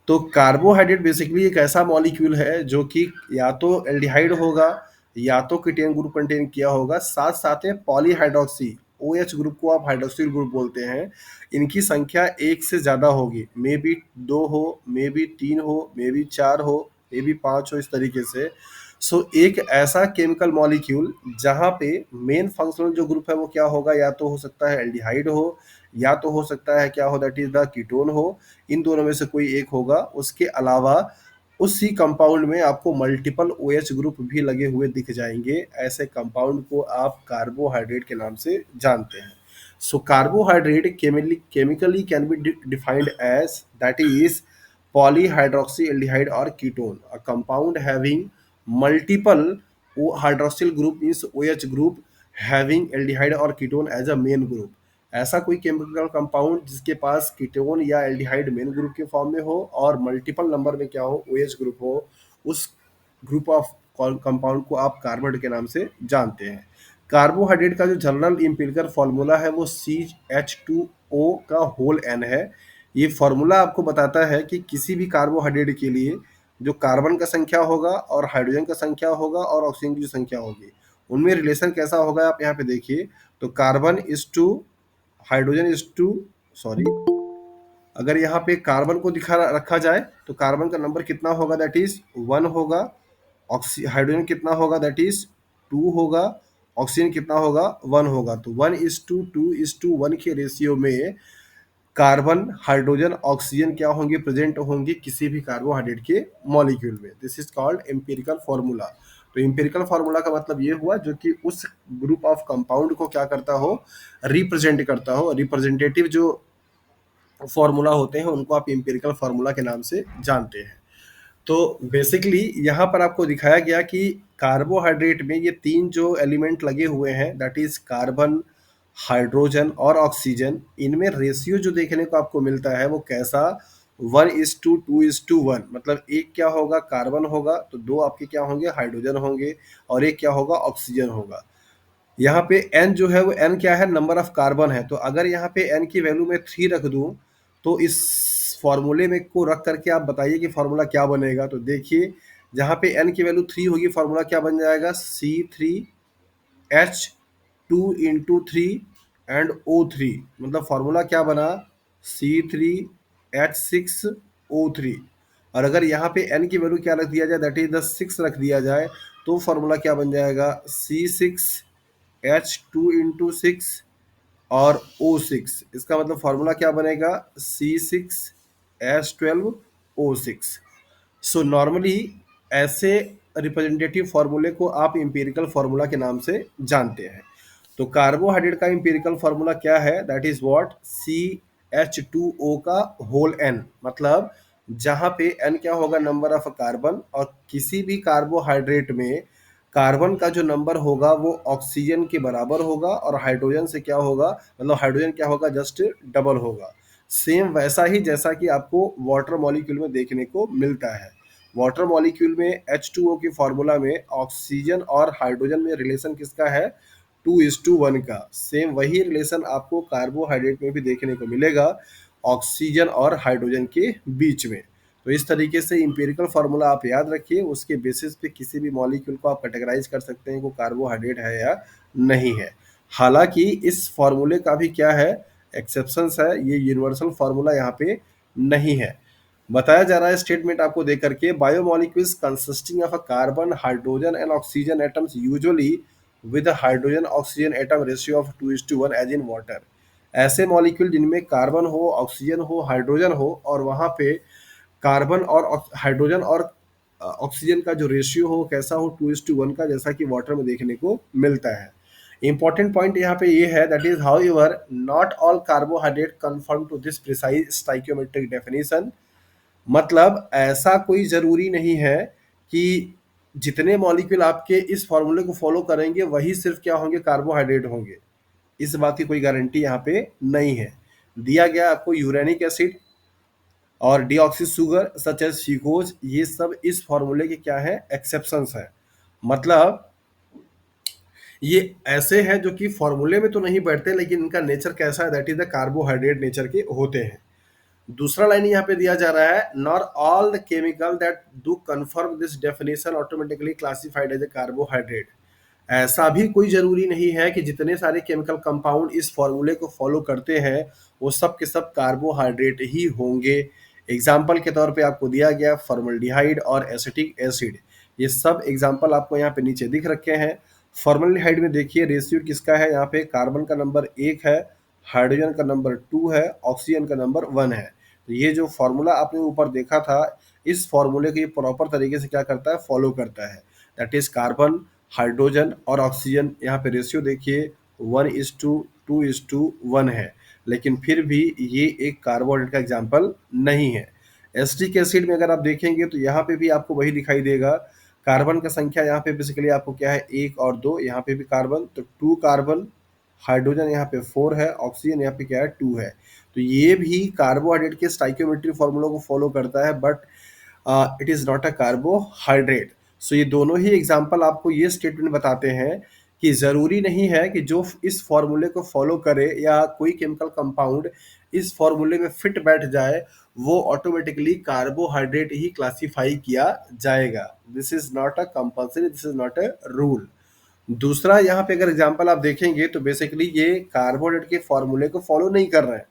A: तो कार्बोहाइड्रेट बेसिकली एक ऐसा मॉलिक्यूल है जो कि या तो एल्डिहाइड होगा या तो कीटोन ग्रुप कंटेन किया होगा, साथ साथ में पॉलीहाइड्रोक्सी OH ग्रुप को आप हाइड्रोक्सिल ग्रुप बोलते हैं। इनकी संख्या एक से ज्यादा होगी, मे बी दो हो, मे बी तीन हो, मे बी चार हो, मे बी पांच हो, इस तरीके से। सो एक ऐसा केमिकल मॉलिक्यूल जहाँ पे मेन फंक्शनल जो ग्रुप है वो क्या होगा, या तो हो सकता है एल्डिहाइड हो, या तो हो सकता है क्या हो, दैट इज द कीटोन हो। इन दोनों में से कोई एक होगा। उसके अलावा उसी कंपाउंड में आपको मल्टीपल OH ग्रुप भी लगे हुए दिख जाएंगे। ऐसे कंपाउंड को आप कार्बोहाइड्रेट के नाम से जानते हैं। So carbohydrate chemically can be defined as, that is polyhydroxyaldehyde or ketone, a compound having multiple hydroxyl group means OH group having aldehyde और ketone as a main group। ऐसा कोई केमिकल कंपाउंड जिसके पास ketone या aldehyde main group के form में हो और multiple number में क्या हो, OH ग्रुप हो, उस ग्रुप ऑफ कंपाउंड को आप कार्बोहाइड्रेट के नाम से जानते हैं। कार्बोहाइड्रेट का जो जनरल इम्पिरिकल फॉर्मूला है वो CH2O का होल n है। ये फॉर्मूला आपको बताता है कि किसी भी कार्बोहाइड्रेट के लिए जो कार्बन का संख्या होगा और हाइड्रोजन का संख्या होगा और ऑक्सीजन की जो संख्या होगी, उनमें रिलेशन कैसा होगा, आप यहाँ पे देखिए। तो carbon is two hydrogen is two, sorry, अगर यहाँ पे कार्बन को दिखा रखा जाए तो कार्बन का नंबर कितना होगा, दैट इज 1 होगा। हाइड्रोजन कितना होगा, दैट इज 2 होगा। ऑक्सीजन कितना होगा, 1 होगा। तो 1:2:1 के रेशियो में कार्बन, हाइड्रोजन, ऑक्सीजन क्या होंगे, प्रेजेंट होंगे किसी भी कार्बोहाइड्रेट के मॉलिक्यूल में। This is called empirical formula. तो एम्पिरिकल फार्मूला का मतलब ये हुआ जो कि उस ग्रुप ऑफ कंपाउंड को क्या करता हो, रिप्रेजेंट करता हो। रिप्रेजेंटेटिव जो फॉर्मूला होते हैं उनको आप एम्पिरिकल फार्मूला के नाम से जानते हैं। तो बेसिकली यहाँ पर आपको दिखाया गया कि कार्बोहाइड्रेट में ये तीन जो एलिमेंट लगे हुए हैं, दैट इज कार्बन, हाइड्रोजन और ऑक्सीजन, इनमें रेशियो जो देखने को आपको मिलता है वो कैसा, 1:2:1। मतलब एक क्या होगा, कार्बन होगा, तो दो आपके क्या होंगे, हाइड्रोजन होंगे, और एक क्या होगा, ऑक्सीजन होगा। यहाँ पे n जो है वो n क्या है, नंबर ऑफ कार्बन है। तो अगर यहाँ पे n की वैल्यू मैं 3 रख दूं तो इस फॉर्मूले में को रख करके आप बताइए कि फॉर्मूला क्या बनेगा। तो देखिए, जहाँ पे n की वैल्यू 3 होगी, फॉर्मूला क्या बन जाएगा, C3H2 × 3 एंड O3। मतलब फॉर्मूला क्या बना, C3H6O3। और अगर यहाँ पे n की वैल्यू क्या रख दिया जाए, दैट इज द 6 रख दिया जाए, तो फॉर्मूला क्या बन जाएगा, C6H2 × 6 और O6। इसका मतलब फॉर्मूला क्या बनेगा, C6H12O6। सो नॉर्मली ऐसे रिप्रेजेंटेटिव फार्मूले को आप इंपिरिकल फार्मूला के नाम से जानते हैं। तो कार्बोहाइड्रेट का इंपिरिकल फार्मूला क्या है, दैट इज व्हाट, CH2O का होल n, मतलब जहां पे n क्या होगा, नंबर ऑफ कार्बन, और किसी भी कार्बोहाइड्रेट में कार्बन का जो नंबर होगा वो ऑक्सीजन के बराबर होगा, और हाइड्रोजन से क्या होगा, मतलब हाइड्रोजन क्या होगा, जस्ट डबल होगा। सेम वैसा ही जैसा कि आपको वाटर मॉलिक्यूल में देखने को मिलता है। वाटर मॉलिक्यूल में H2O की फॉर्मूला में ऑक्सीजन और हाइड्रोजन में रिलेशन किसका है, 2:1 का। सेम वही रिलेशन आपको कार्बोहाइड्रेट में भी देखने को मिलेगा, ऑक्सीजन और हाइड्रोजन के बीच में। तो इस तरीके से इंपेरिकल फार्मूला आप याद रखिए, उसके बेसिस पे किसी भी मॉलिक्यूल को आप कैटेगराइज कर सकते हैं वो कार्बोहाइड्रेट है या नहीं है। हालांकि इस फार्मूले का भी क्या है, एक्सेप्शंस है, ये यूनिवर्सल फार्मूला यहाँ पे नहीं है। बताया जा रहा है स्टेटमेंट आपको दे करके, biomolecules consisting of a carbon, hydrogen and oxygen atoms usually with hydrogen oxygen atom ratio of 2:1 as in water. ऐसे मॉलिक्यूल जिनमें कार्बन हो, ऑक्सीजन हो, हाइड्रोजन हो, और वहां पे कार्बन और हाइड्रोजन और ऑक्सीजन का जो रेशियो हो कैसा हो, 2:1 का, जैसा कि वाटर में देखने को मिलता है। इंपॉर्टेंट पॉइंट यहाँ पे ये है, that is however not all carbohydrate confirm to this precise stoichiometric definition. मतलब ऐसा कोई जरूरी नहीं है कि जितने मॉलिक्यूल आपके इस फॉर्मूले को फॉलो करेंगे वही सिर्फ क्या होंगे, कार्बोहाइड्रेट होंगे। इस बात की कोई गारंटी यहाँ पे नहीं है। दिया गया आपको यूरेनिक एसिड और डीऑक्सी शुगर सच एज सिकोज, ये सब इस फॉर्मूले के क्या है, एक्सेप्शंस है। मतलब ये ऐसे हैं जो कि फॉर्मूले में तो नहीं बैठते, लेकिन इनका नेचर कैसा है, that is the carbohydrate nature के होते हैं। दूसरा लाइन यहाँ पे दिया जा रहा है, not all the chemical that do confirm this definition automatically classified as a carbohydrate. ऐसा भी कोई जरूरी नहीं है कि जितने सारे केमिकल कंपाउंड इस फॉर्मूले को फॉलो करते हैं वो सब के सब कार्बोहाइड्रेट ही होंगे। एग्जाम्पल के तौर पे आपको दिया गया फॉर्मल्डिहाइड और एसिटिक एसिड, ये सब एग्जाम्पल आपको यहाँ पे नीचे दिख रखे हैं। फॉर्मल्डिहाइड में देखिए रेशियो किसका है, यहाँ पे कार्बन का नंबर 1 है, हाइड्रोजन का नंबर 2 है, ऑक्सीजन का नंबर 1 है। तो ये जो फॉर्मूला आपने ऊपर देखा था, इस फॉर्मूले को ये प्रॉपर तरीके से क्या करता है, फॉलो करता है। दैट इज कार्बन, हाइड्रोजन और ऑक्सीजन, यहाँ पे रेशियो देखिए 1:2:1 है, लेकिन फिर भी ये एक कार्बोहाइड्रेट का एग्जाम्पल नहीं है। एसिटिक एसिड में अगर आप देखेंगे तो यहाँ पे भी आपको वही दिखाई देगा, कार्बन का संख्या यहाँ पे बेसिकली आपको क्या है, 1 और 2, यहाँ पे भी कार्बन, तो 2 कार्बन, हाइड्रोजन यहाँ पे 4 है, ऑक्सीजन यहाँ पे क्या है, 2 है। तो ये भी कार्बोहाइड्रेट के स्टाइक्योमेट्री फॉर्मूलों को फॉलो करता है, but it is not a carbohydrate. So ये दोनों ही एग्जाम्पल आपको ये स्टेटमेंट बताते हैं कि ज़रूरी नहीं है कि जो इस फॉर्मूले को फॉलो करे या कोई केमिकल कंपाउंड इस फॉर्मूले में फिट बैठ जाए वो ऑटोमेटिकली कार्बोहाइड्रेट ही क्लासिफाई किया जाएगा। This is not a compulsory, this is not a rule. दूसरा यहाँ पे अगर एग्जाम्पल आप देखेंगे तो बेसिकली ये कार्बोहाइड्रेट के फॉर्मूले को फॉलो नहीं कर रहे हैं।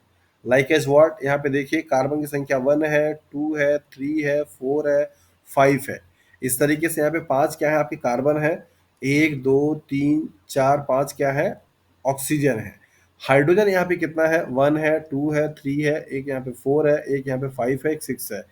A: लाइक एज व्हाट, यहाँ पे देखिए कार्बन की संख्या 1 है, 2 है, 3 है, 4 है, 5 है। इस तरीके से यहाँ पे 5 क्या है, आपकी कार्बन है, 1 2 3 4 5 क्या है, ऑक्सीजन है। हाइड्रोजन यहाँ पे कितना है, 1 है, 2 है, 3 है, एक यहाँ पे 4 है, एक यहाँ पे 5 है, एक 6 है।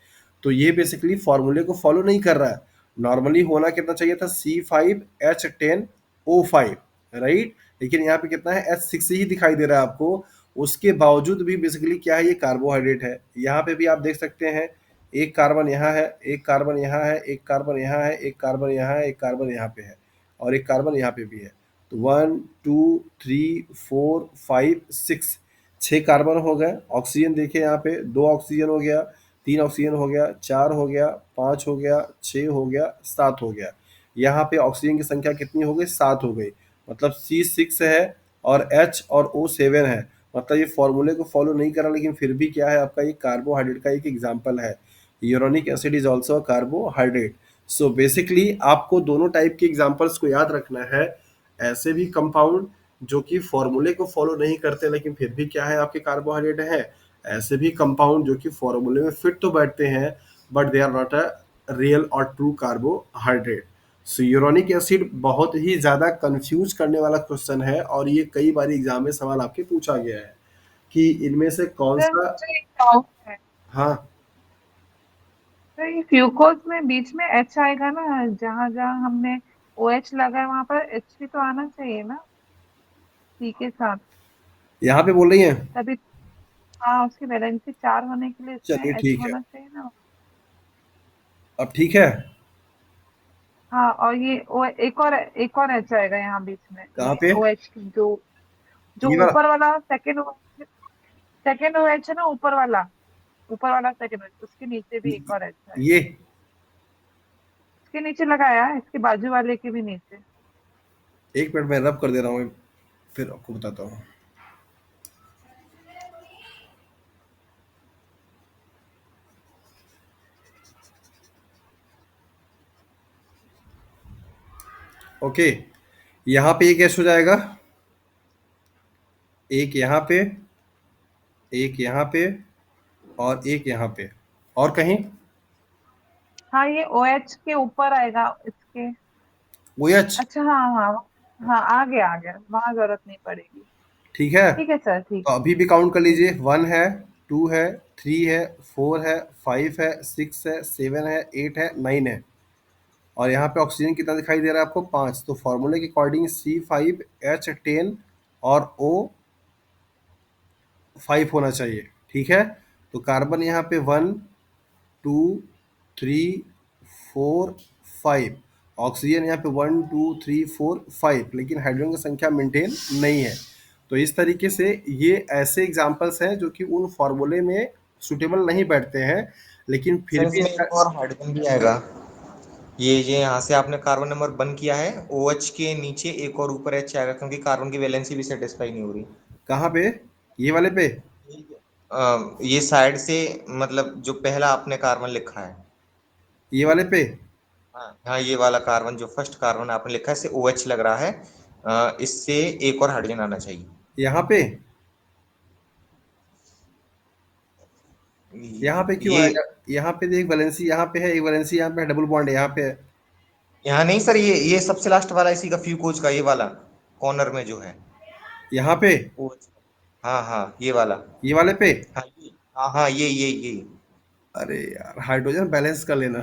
A: तो ये बेसिकली फॉर्मूले को फॉलो नहीं कर रहा है। नॉर्मली होना कितना चाहिए था, C5H10O5, राइट, लेकिन यहाँ पे कितना है, H6 ही दिखाई दे रहा है आपको। उसके बावजूद भी बेसिकली क्या है, ये कार्बोहाइड्रेट है। यहाँ पे भी आप देख सकते हैं, एक कार्बन यहाँ है, एक कार्बन यहाँ है, एक कार्बन यहाँ है, एक कार्बन यहाँ है, एक कार्बन यहाँ पे है, और एक कार्बन यहाँ पे भी है। तो 1 2 3 4 5 6, 6 कार्बन हो गए। ऑक्सीजन देखिए यहाँ पे 2 ऑक्सीजन हो गया, 3 ऑक्सीजन हो गया, 4 हो गया, 5 हो गया, 6 हो गया, 7 हो गया। यहाँ पे ऑक्सीजन की संख्या कितनी हो गई, 7 हो गई। मतलब C6 है और H और O7 है। मतलब ये फॉर्मूले को फॉलो नहीं करा, लेकिन फिर भी क्या है, आपका ये कार्बोहाइड्रेट का एक एग्जाम्पल है। Uronic acid is also a carbohydrate. So basically आपको दोनों टाइप के एग्जाम्पल्स को याद रखना है। ऐसे भी कंपाउंड जो कि फॉर्मूले को फॉलो नहीं करते लेकिन फिर भी क्या है, आपके कार्बोहाइड्रेट है। ऐसे भी कंपाउंड जो कि फॉर्मूले में फिट तो बैठते हैं but they are not a real or true carbohydrate. So uronic acid बहुत ही ज़्यादा कंफ्यूज करने वाला क्वेश्चन है, और ये कई बार एग्जाम में सवाल आपके पूछा गया है कि इनमें से कौन
C: सर
A: सा।
C: मुझे एक डाउट है।
A: हाँ,
C: सर ये फ्यूकोस में बीच में एच आएगा ना, जहाँ जहाँ हमने ओ एच लगा है वहां पर एच भी तो आना चाहिए ना, सी के साथ।
A: यहाँ पे बोल रही हैं।
C: तभी। हाँ, उसकी वैलेंसी 4 होने के लिए इसमें
A: चलिए
C: एच
A: ठीक है,
C: होना चाहिए ना।
A: अब ठीक है।
C: हाँ, और ये ओ एक और एच आएगा यहाँ बीच में,
A: कहाँ
C: ये
A: पे?
C: ओ एच की जो जो
A: ये वाला?
C: ऊपर वाला सेकेंड ओ एच है ना, ऊपर वाला सेकेंड ओ एच, उसके नीचे भी एक और एच आएगा।
A: ये
C: इसके नीचे लगाया है, इसके बाजू वाले के भी नीचे।
A: एक मिनट में रब कर दे रहा हूँ, फिर आपको बताता हूँ। ओके, यहाँ पे ये कैसे हो जाएगा? एक यहाँ पे, एक यहाँ पे, और एक यहाँ पे, और कहीं?
C: हाँ, ये ओ एच के ऊपर आएगा इसके।
A: O H.
C: अच्छा, हाँ हाँ। हाँ, आ गया वहां जरूरत नहीं पड़ेगी।
A: ठीक है,
C: ठीक है सर, ठीक
A: तो
C: है।
A: अभी भी काउंट कर
C: ठीक।
A: लीजिए। वन है, टू है, थ्री है, फोर है, फाइव है, सिक्स है, सेवन है, एट है, नाइन है। और यहाँ पे ऑक्सीजन कितना दिखाई दे रहा है आपको? पाँच। तो फॉर्मूले के अकॉर्डिंग C5H10 और O5 होना चाहिए। ठीक है, तो कार्बन यहाँ पे one, two, three, four, five. Oxygen यहाँ पे one, two, three, four, five, लेकिन हाइड्रोजन की संख्या मेंटेन नहीं है। तो इस तरीके से ये ऐसे एग्जाम्पल्स हैं जो कि उन फॉर्मूले में सुटेबल नहीं बैठते हैं, लेकिन फिर
B: सर
A: भी
B: इसमें
A: इसका।
B: एक और हाइड्रोजन भी आएगा। ये यहाँ से आपने कार्बन नंबर वन किया है, ओ एच के नीचे एक और ऊपर एच आएगा, क्योंकि कार्बन की वैलेंसी भी सेटिस्फाई नहीं हो रही।
A: कहाँ पे? ये वाले पे?
B: ये साइड से, मतलब जो पहला आपने कार्बन लिखा है।
A: ये वाले पे?
B: हाँ हाँ, ये वाला कार्बन जो फर्स्ट कार्बन आपने लिखा है, इससे ओ एच लग रहा है। इससे एक और हाइड्रोजन आना चाहिए।
A: यहाँ पे? यहाँ पे क्यों
B: ये
A: आएगा? यहाँ पे देख, वैलेंसी यहाँ पे है, एक वैलेंसी यहाँ पे है, डबल बॉन्ड यहाँ पे है।
B: यहाँ नहीं सर, ये सबसे लास्ट वाला इसी का फ्यूकोज का, ये वाला कॉर्नर में जो है
A: यहाँ पे?
B: OH। हाँ हाँ, ये वाला।
A: ये वाले पे?
B: हाँ हाँ हाँ, ये।
A: अरे यार, हाइड्रोजन बैलेंस कर लेना।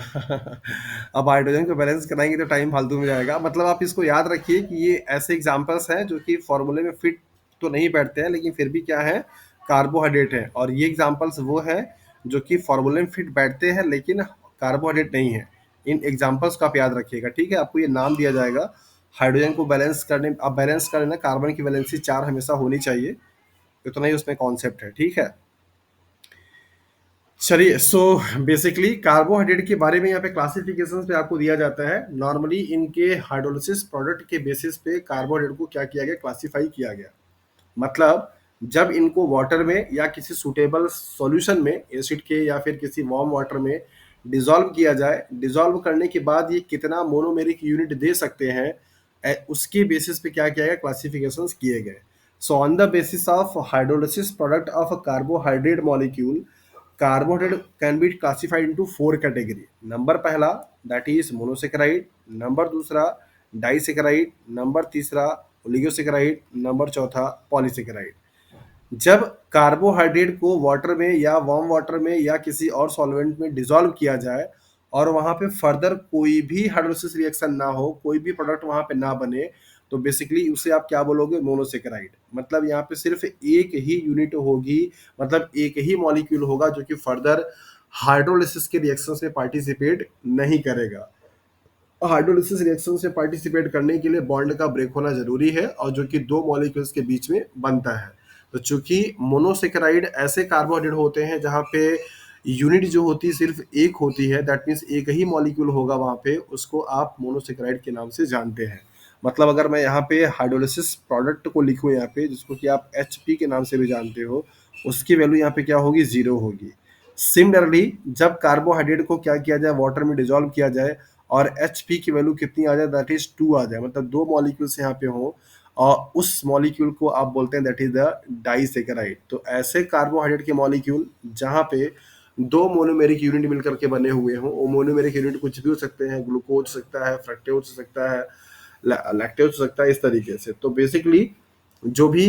A: अब हाइड्रोजन को बैलेंस कराएंगे तो टाइम फालतू में जाएगा। मतलब आप इसको याद रखिए कि ये ऐसे एग्जांपल्स हैं जो कि फॉर्मूले में फिट तो नहीं बैठते हैं, लेकिन फिर भी क्या है, कार्बोहाइड्रेट है। और ये एग्जांपल्स वो हैं जो कि फॉर्मूले में फिट बैठते हैं लेकिन कार्बोहाइड्रेट नहीं है। इन एग्जाम्पल्स को आप याद रखिएगा। ठीक है, आपको ये नाम दिया जाएगा। हाइड्रोजन को बैलेंस करने, आप बैलेंस कर लेना, कार्बन की वैलेंसी 4 हमेशा होनी चाहिए। इतना ही उसमें कॉन्सेप्ट है। ठीक है, चलिए। सो बेसिकली कार्बोहाइड्रेट के बारे में यहाँ पे क्लासिफिकेशन पे आपको दिया जाता है। नॉर्मली इनके हाइड्रोलिसिस प्रोडक्ट के बेसिस पे कार्बोहाइड्रेट को क्या किया गया, क्लासिफाई किया गया। मतलब जब इनको वाटर में या किसी सुटेबल सॉल्यूशन में, एसिड के या फिर किसी वार्म वाटर में डिसॉल्व किया जाए, डिसॉल्व करने के बाद ये कितना मोनोमेरिक यूनिट दे सकते हैं, उसके बेसिस पे क्या किया गया, क्लासिफिकेशंस किए गए। So on the basis of hydrolysis product of a carbohydrate molecule, carbohydrate can be classified into four category. Number पहला, दैट इज मोनोसेकेराइड। नंबर दूसरा, डाइसेकेराइड। नंबर तीसरा, ओलिगोसेकेराइड। नंबर चौथा, पॉलीसेकेराइड। जब कार्बोहाइड्रेट को वाटर में या वार्म वाटर में या किसी और सॉल्वेंट में डिसॉल्व किया जाए और वहां पे फर्दर कोई भी हाइड्रोलिसिस रिएक्शन ना हो, कोई भी प्रोडक्ट वहां पे ना बने, तो बेसिकली उसे आप क्या बोलोगे, मोनोसेकेराइड। मतलब यहाँ पे सिर्फ एक ही यूनिट होगी, मतलब एक ही मॉलिक्यूल होगा जो कि फर्दर हाइड्रोलिसिस के रिएक्शन में पार्टिसिपेट नहीं करेगा। हाइड्रोलिसिस रिएक्शन से पार्टिसिपेट करने के लिए बॉन्ड का ब्रेक होना जरूरी है, और जो कि दो मॉलिक्यूल्स के बीच में बनता है। तो चूंकि मोनोसेकेराइड ऐसे कार्बोहाइड्रेट होते हैं जहां पे यूनिट जो होती है सिर्फ एक होती है, दैट मीन्स एक ही मॉलिक्यूल होगा वहां पे, उसको आप मोनोसेकेराइड के नाम से जानते हैं। मतलब अगर मैं यहाँ पे हाइड्रोलिसिस प्रोडक्ट को लिखूं यहाँ पे, जिसको कि आप HP के नाम से भी जानते हो, उसकी वैल्यू यहाँ पे क्या होगी, जीरो होगी। सिमिलरली जब कार्बोहाइड्रेट को क्या किया जाए, वाटर में डिजोल्व किया जाए और HP की वैल्यू कितनी आ जाए, दैट इज टू आ जाए, मतलब दो मॉलिक्यूल्स यहाँ पे हो, और उस मॉलिक्यूल को आप बोलते हैं दैट इज द डाइसेकेराइड। तो ऐसे कार्बोहाइड्रेट के मॉलिक्यूल जहाँ पे दो मोनोमेरिक यूनिट मिलकर के बने हुए हों। वो मोनोमेरिक यूनिट कुछ भी हो सकते हैं, ग्लूकोज हो सकता है, फ्रक्टोज हो सकता है, लैक्टेज हो सकता है, इस तरीके से। तो बेसिकली जो भी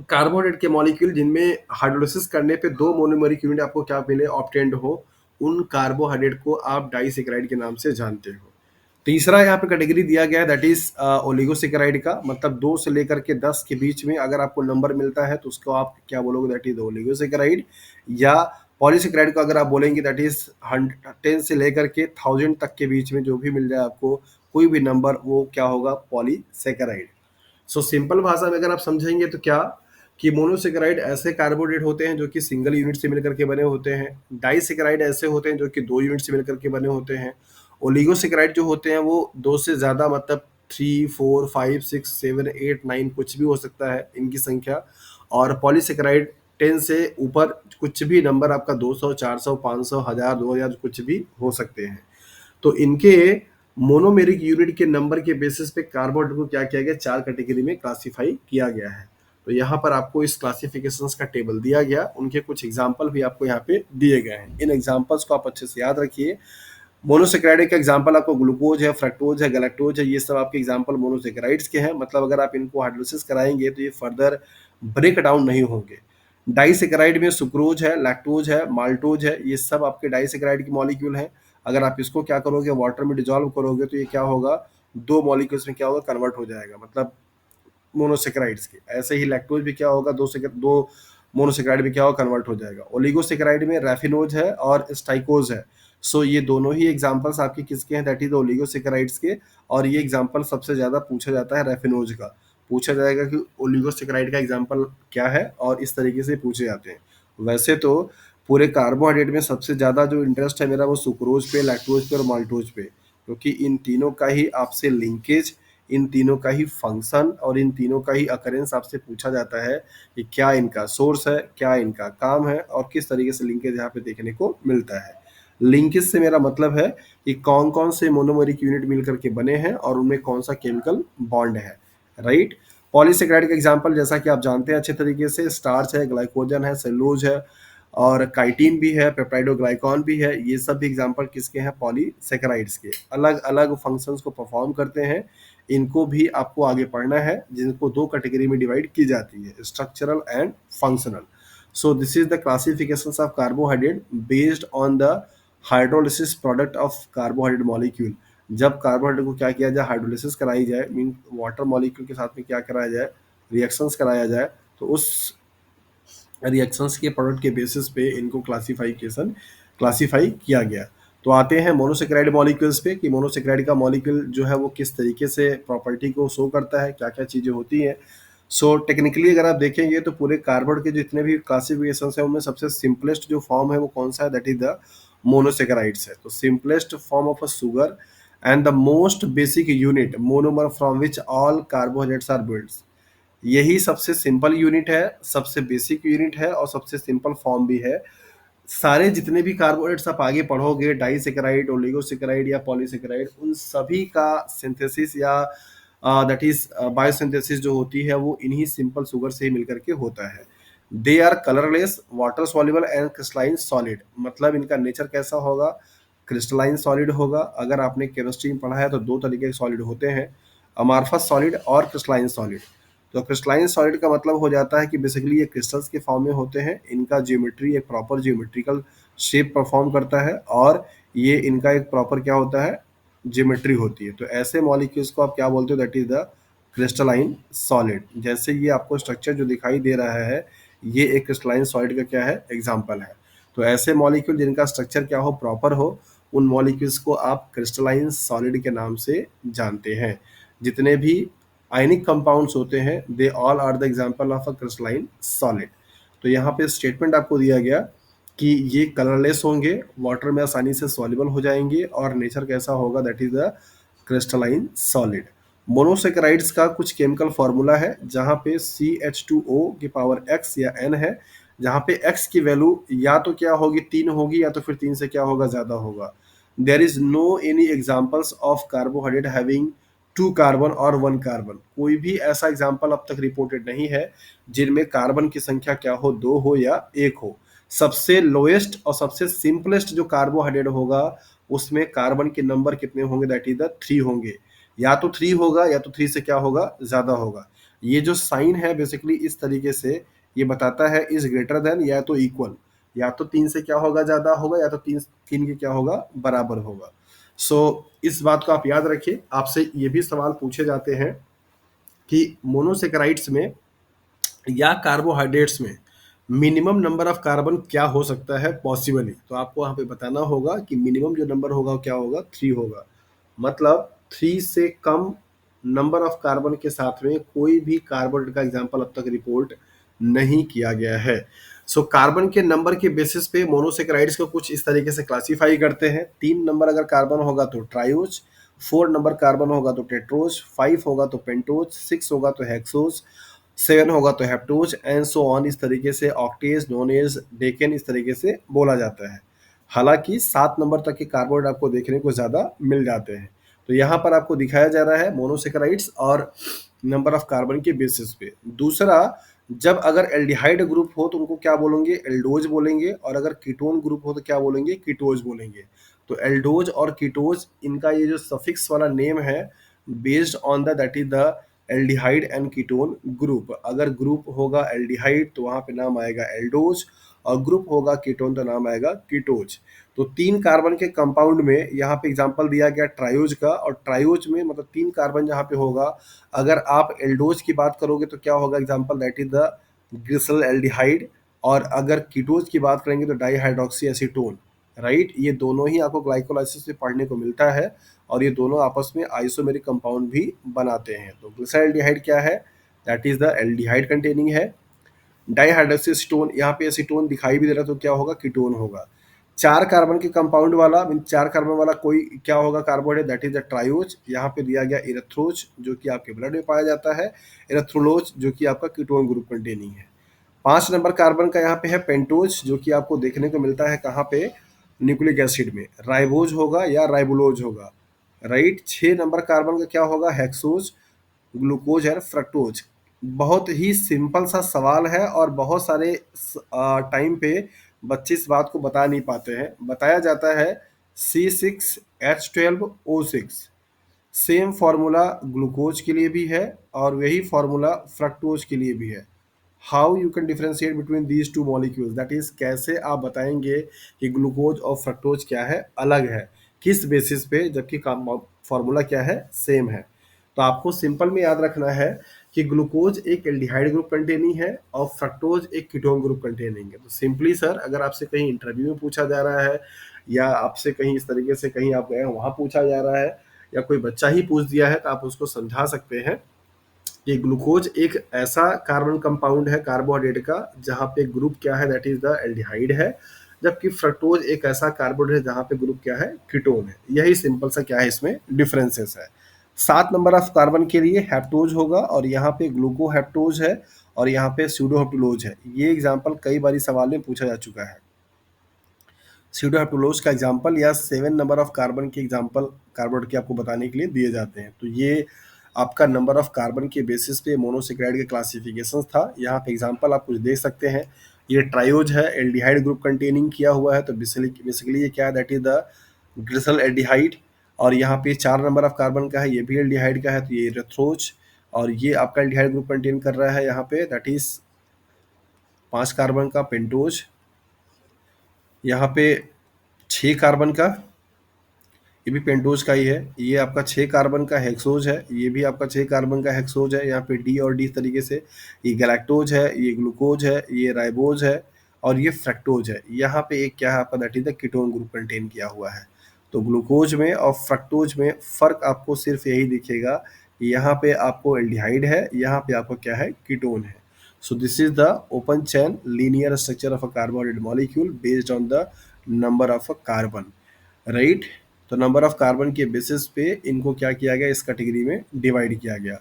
A: कार्बोहाइड्रेट के मॉलिक्यूल जिनमें हाइड्रोलिसिस करने पे दो मोनोमेरिक यूनिट आपको क्या मिले, ऑब्टेन्ड हो, उन कार्बोहाइड्रेट को आप डाइसेकेराइड के नाम से जानते हो। तीसरा यहाँ पे कैटेगरी दिया गया है दैट इज ओलिगोसेकेराइड का, मतलब 2 से लेकर के 10 के बीच में अगर आपको नंबर मिलता है तो उसको आप क्या बोलोगे, दैट इज ओलिगोसेकेराइड। या पॉलीसेकेराइड को अगर आप बोलेंगे दैट इज 10 से लेकर के 1000 तक के बीच में जो भी मिल जाए आपको कोई भी नंबर, वो क्या होगा, पॉलीसेकेराइड। सो सिंपल भाषा में अगर आप समझेंगे तो क्या कि मोनोसेकेराइड ऐसे कार्बोहाइड्रेट होते हैं जो कि सिंगल यूनिट से मिलकर के बने होते हैं, डाइसेकेराइड ऐसे होते हैं जो कि 2 यूनिट से मिलकर के बने होते हैं, ओलिगोसेकेराइड जो होते हैं वो 2 से ज़्यादा, मतलब 3, 4, 5, 6, 7, 8, 9 कुछ भी हो सकता है इनकी संख्या। और पॉलीसेकेराइड 10 से ऊपर कुछ भी नंबर आपका 200, 400, 500, 1000, 2000 कुछ भी हो सकते हैं। तो इनके मोनोमेरिक यूनिट के नंबर के बेसिस पे कार्बोहाइड्रेट को क्या किया गया, 4 कैटेगरी में क्लासिफाई किया गया है। तो यहाँ पर आपको इस क्लासिफिकेशंस का टेबल दिया गया, उनके कुछ एग्जाम्पल भी आपको यहाँ पे दिए गए हैं। इन एग्जाम्पल्स को आप अच्छे से याद रखिए। मोनोसेकेराइड का एग्जाम्पल आपको ग्लूकोज है, फ्रक्टोज है, गैलेक्टोज है, ये सब आपके एग्जाम्पल मोनोसेकेराइड्स के हैं। मतलब अगर आप इनको हाइड्रोलिसिस कराएंगे तो ये फर्दर ब्रेक डाउन नहीं होंगे। डाइसेकेराइड में सुक्रोज है, लैक्टोज है, माल्टोज है, ये सब आपके डाइसेकेराइड की मॉलिक्यूल हैं। अगर आप इसको क्या करोगे, वाटर में डिजोल्व करोगे तो ये क्या होगा, दो मॉलिक्यूल्स में क्या होगा, कन्वर्ट हो जाएगा, मतलब मोनोसेकेराइड्स के। ऐसे ही लैक्टोज भी क्या होगा, दो मोनोसेकेराइड में क्या होगा, कन्वर्ट हो जाएगा। ओलिगोसेकेराइड में रैफिनोज है और स्टाइकोज है। सो ये दोनों ही एग्जांपल्स आपके किसके हैं, दैट इज ओलिगोसेकेराइड्स के। और ये एग्जांपल सबसे ज्यादा पूछा जाता है रैफिनोज का। पूछा जाएगा कि ओलिगोसेकेराइड का एग्जांपल क्या है, और इस तरीके से पूछे जाते हैं। वैसे तो पूरे कार्बोहाइड्रेट में सबसे ज्यादा जो इंटरेस्ट है मेरा वो सुक्रोज पे, लैक्टोज पे और माल्टोज पे, क्योंकि इन तीनों का ही आपसे लिंकेज, इन तीनों का ही फंक्शन और इन तीनों का ही अकरेंस आपसे पूछा जाता है कि क्या इनका सोर्स है, क्या इनका काम है और किस तरीके से लिंकेज यहाँ पे देखने को मिलता है। लिंकेज से मेरा मतलब है कि कौन कौन से मोनोमेरिक यूनिट मिलकर के बने हैं और उनमें कौन सा केमिकल बॉन्ड है, राइट। पॉलीसेकेराइड का एग्जांपल जैसा कि आप जानते हैं अच्छे तरीके से, स्टार्च है, ग्लाइकोजन है, सेलुलोज है और काइटिन भी है, पेप्टाइडोग्लाइकॉन भी है। ये सब भी एग्जांपल किसके हैं, पॉलीसेकेराइड्स के। अलग अलग फंक्शंस को परफॉर्म करते हैं। इनको भी आपको आगे पढ़ना है, जिनको दो कैटेगरी में डिवाइड की जाती है, structural and functional. So this is the classifications of carbohydrate based on the hydrolysis product of carbohydrate molecule. जब कार्बोहाइड्रेट को क्या किया जाए, हाइड्रोलिसिस कराई जाए, मीन वाटर मॉलिक्यूल के साथ में क्या कराया जाए, रिएक्शंस कराया जाए, तो उस रिएक्शंस के प्रोडक्ट के बेसिस पे इनको क्लासीफाई किया गया। तो आते हैं मोनोसेकेराइड मॉलिक्यूल्स पे कि मोनोसेकेराइड का मॉलिक्यूल जो है वो किस तरीके से प्रॉपर्टी को शो करता है, क्या क्या चीज़ें होती हैं। सो टेक्निकली अगर आप देखेंगे तो पूरे कार्बन के जितने भी क्लासिफिकेशन है उनमें सबसे सिंपलेस्ट जो फॉर्म है वो कौन सा है, दैट इज द मोनोसेकेराइड्स है। तो simplest form of a sugar and the most basic unit monomer from which all carbohydrates are build. यही सबसे सिंपल यूनिट है, सबसे बेसिक यूनिट है और सबसे सिंपल फॉर्म भी है। सारे जितने भी कार्बोहाइड्रेट्स आप आगे पढ़ोगे, डाइसेकेराइड, ओलिगोसेकेराइड या पॉलीसेकेराइड, उन सभी का सिंथेसिस या दैट इज बायोसिंथेसिस जो होती है वो इन्हीं सिंपल शुगर से ही मिलकर के होता है। They are colourless, water soluble and crystalline solid. मतलब इनका नेचर कैसा होगा, क्रिस्टलाइन सॉलिड होगा। अगर आपने केमिस्ट्री में पढ़ा है तो दो तरीके के सॉलिड होते हैं, अमार्फस सॉलिड और क्रिस्टलाइन सॉलिड। तो क्रिस्टलाइन सॉलिड का मतलब हो जाता है कि बेसिकली ये क्रिस्टल्स के फॉर्म में होते हैं, इनका ज्योमेट्री एक प्रॉपर ज्योमेट्रिकल शेप परफॉर्म करता है और ये इनका एक प्रॉपर क्या होता है, ज्योमेट्री होती है। तो ऐसे मॉलिक्यूल्स को आप क्या बोलते हो, that is the crystalline solid. जैसे ये आपको स्ट्रक्चर जो दिखाई दे रहा है ये एक क्रिस्टलाइन सॉलिड का क्या है, एग्जाम्पल है। तो ऐसे मॉलिक्यूल जिनका स्ट्रक्चर क्या हो, प्रॉपर हो, उन मॉलिक्यूल्स को आप क्रिस्टलाइन सॉलिड के नाम से जानते हैं। जितने भी आयनिक कंपाउंड्स होते हैं they all are the example of a crystalline solid. तो यहाँ पे स्टेटमेंट आपको दिया गया कि ये कलरलेस होंगे, वाटर में आसानी से सॉल्युबल हो जाएंगे और नेचर कैसा होगा, that is the crystalline solid. Monosaccharides का कुछ केमिकल फॉर्मूला है जहाँ पे CH2O की पावर x या n है, जहाँ पे x की वैल्यू या तो क्या होगी 3 होगी या तो फिर 3 से क्या होगा, ज्यादा होगा। There is no any examples of carbohydrate having 2 carbon और 1 कार्बन। कोई भी ऐसा एग्जाम्पल अब तक रिपोर्टेड नहीं है जिनमें कार्बन की संख्या क्या हो, 2 हो या 1 हो। सबसे लोएस्ट और सबसे सिंपलेस्ट जो कार्बोहाइड्रेट होगा उसमें कार्बन के नंबर कितने होंगे, दैट इज द 3 होंगे। या तो 3 होगा या तो 3 से क्या होगा, ज्यादा होगा। ये जो साइन है बेसिकली इस तरीके से ये बताता है इज ग्रेटर देन या तो इक्वल, या तो 3 से क्या होगा, ज्यादा होगा, या तो 3 3 के क्या होगा, बराबर होगा। सो इस बात को आप याद रखिए। आपसे ये भी सवाल पूछे जाते हैं कि मोनोसेकेराइड्स में या कार्बोहाइड्रेट्स में मिनिमम नंबर ऑफ कार्बन क्या हो सकता है पॉसिबली, तो आपको वहां पे बताना होगा कि मिनिमम जो नंबर होगा वो क्या होगा, 3 होगा। मतलब 3 से कम नंबर ऑफ कार्बन के साथ में कोई भी कार्बोनेट का एग्जाम्पल अब तक रिपोर्ट नहीं किया गया है। सो कार्बन के नंबर के बेसिस पे मोनोसेकेराइड्स को कुछ इस तरीके से क्लासिफाई करते हैं। 3 नंबर अगर कार्बन होगा तो ट्राइओज, 4 नंबर कार्बन होगा तो टेट्रोज, 5 होगा तो पेंटोज, 6 होगा तो हेक्सोज, 7 होगा तो हेप्टोज एंड सो ऑन। इस तरीके से ऑक्टेज, नोनेज, डेकेन इस तरीके से बोला जाता है। हालांकि 7 नंबर तक के कार्बोनेट आपको देखने को ज्यादा मिल जाते हैं। तो यहाँ पर आपको दिखाया जा रहा है मोनोसेकेराइड्स और नंबर ऑफ कार्बन के बेसिस पे। दूसरा, जब अगर एल्डिहाइड ग्रुप हो तो उनको क्या बोलेंगे, एल्डोज बोलेंगे, और अगर कीटोन ग्रुप हो तो क्या बोलेंगे, कीटोज बोलेंगे। तो एल्डोज और कीटोज, इनका ये जो सफिक्स वाला नेम है based on the that is the aldehyde and ketone group. अगर ग्रुप होगा एल्डिहाइड तो वहां पे नाम आएगा एल्डोज, और ग्रुप होगा कीटोन तो नाम आएगा कीटोज। तो 3 कार्बन के कंपाउंड में यहाँ पे एग्जांपल दिया गया ट्रायोज का, और ट्रायोज में मतलब 3 कार्बन जहाँ पे होगा, अगर आप एल्डोज की बात करोगे तो क्या होगा example, that is the glycerol aldehyde, और अगर कीटोज की बात करेंगे तो डाईहाइड्रोक्सी एसीटोन। राइट, ये दोनों ही आपको ग्लाइकोलाइसिस में पढ़ने को मिलता है, और ये दोनों आपस में आइसोमेरिक कंपाउंड भी बनाते हैं। तो ग्लिसरल एल्डिहाइड क्या है, that is the aldehyde containing है। डाईहाइड्रोक्सी एसीटोन, यहाँ पे एसीटोन दिखाई भी दे रहा है तो क्या होगा, कीटोन होगा। 4 कार्बन के कंपाउंड वाला, मीन 4 कार्बन वाला कोई क्या होगा carbohydrate, that is the triose. यहाँ पे दिया गया इरेथ्रोज जो कि आपके ब्लड में पाया जाता है, इरेथ्रोलोज जो कि आपका कीटोन ग्रुप कंटेनिंग है। 5 नंबर कार्बन का यहाँ पे है पेंटोज, जो कि आपको देखने को मिलता है कहाँ पे, न्यूक्लिक एसिड में। राइबोज होगा या राइबोलोज होगा। राइट, 6 नंबर कार्बन का क्या होगा, हेक्सोज, ग्लूकोज और फ्रक्टोज। बहुत ही सिंपल सा सवाल है, और बहुत सारे टाइम पे बच्चे इस बात को बता नहीं पाते हैं। बताया जाता है C6H12O6, सेम फॉर्मूला ग्लूकोज के लिए भी है और वही फॉर्मूला फ्रक्टोज के लिए भी है। How you can differentiate between these two molecules, that is कैसे आप बताएंगे कि ग्लूकोज और फ्रक्टोज क्या है, अलग है, किस बेसिस पे, जबकि फॉर्मूला क्या है, सेम है। तो आपको सिंपल में याद रखना है कि ग्लूकोज एक एल्डिहाइड ग्रुप कंटेनिंग है और फ्रक्टोज एक कीटोन ग्रुप कंटेनिंग है। तो सिंपली सर, अगर आपसे कहीं इंटरव्यू में पूछा जा रहा है, या आपसे कहीं इस तरीके से कहीं आप गए वहां पूछा जा रहा है, या कोई बच्चा ही पूछ दिया है, तो आप उसको समझा सकते हैं कि ग्लूकोज एक ऐसा कार्बन कंपाउंड है कार्बोहाइड्रेट का जहाँ पे ग्रुप क्या है, दैट इज द एल्डिहाइड है, जबकि फ्रक्टोज एक ऐसा कार्बोहाइड्रेट है जहाँ पे ग्रुप क्या है, कीटोन है। यही सिंपल सा क्या है इसमें डिफरेंसेस है। 7 नंबर ऑफ कार्बन के लिए हेप्टोज होगा, और यहाँ पे ग्लूकोहेप्टोज है, और यहाँ पे स्यूडोहेप्टुलोज है। ये एग्जाम्पल कई बार सवाल में पूछा जा चुका है। स्यूडोहेप्टुलोज का एग्जाम्पल या 7 नंबर ऑफ कार्बन के एग्जाम्पल कार्बोनेट के आपको बताने के लिए दिए जाते हैं। तो ये आपका नंबर ऑफ कार्बन के बेसिस पे मोनोसेकेराइड के क्लासिफिकेशन था। यहाँ पे एग्जाम्पल आप कुछ देख सकते हैं। ये ट्रायोज है, एल्डिहाइड ग्रुप कंटेनिंग किया हुआ है, तो बेसिकली ये क्या है, that is the glycerol aldehyde. और यहाँ पे 4 नंबर ऑफ कार्बन का है, ये भी एल्डिहाइड का है, तो ये इरेथ्रोज, और ये आपका एल्डिहाइड ग्रुप कंटेन कर रहा है यहाँ पे, दैट इज 5 कार्बन का पेंटोज। यहाँ पे 6 कार्बन का, ये भी पेंटोज का ही है, ये आपका 6 कार्बन का हेक्सोज है, ये भी आपका 6 कार्बन का हेक्सोज है। यहाँ पे डी और डी तरीके से, ये गैलेक्टोज है, ये ग्लूकोज है, ये राइबोज है, और ये फ्रक्टोज है। यहाँ पे एक क्या है आपका, that is the ketone group contain किया हुआ है। तो ग्लूकोज में और फ्रक्टोज में फर्क आपको सिर्फ यही दिखेगा, यहाँ पे आपको एल्डिहाइड है, यहाँ पे आपको क्या है, कीटोन है। So this is the open chain linear structure of a carbohydrate molecule based on the number of a carbon, right? तो नंबर ऑफ कार्बन के बेसिस पे इनको क्या किया गया, इस कैटेगरी में डिवाइड किया गया।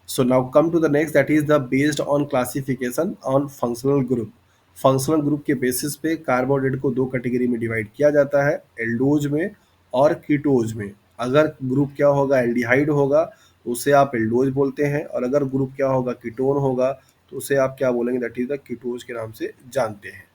A: So now come to the next, that is the based on classification on functional group. Functional group के बेसिस पे कार्बोहाइड्रेट को 2 कैटेगरी में डिवाइड किया जाता है, एल्डोज में और कीटोज में। अगर ग्रुप क्या होगा, एल्डिहाइड होगा, तो उसे आप एल्डोज बोलते हैं, और अगर ग्रुप क्या होगा, कीटोन होगा, तो उसे आप क्या बोलेंगे, दैट इज द कीटोज के नाम से जानते हैं।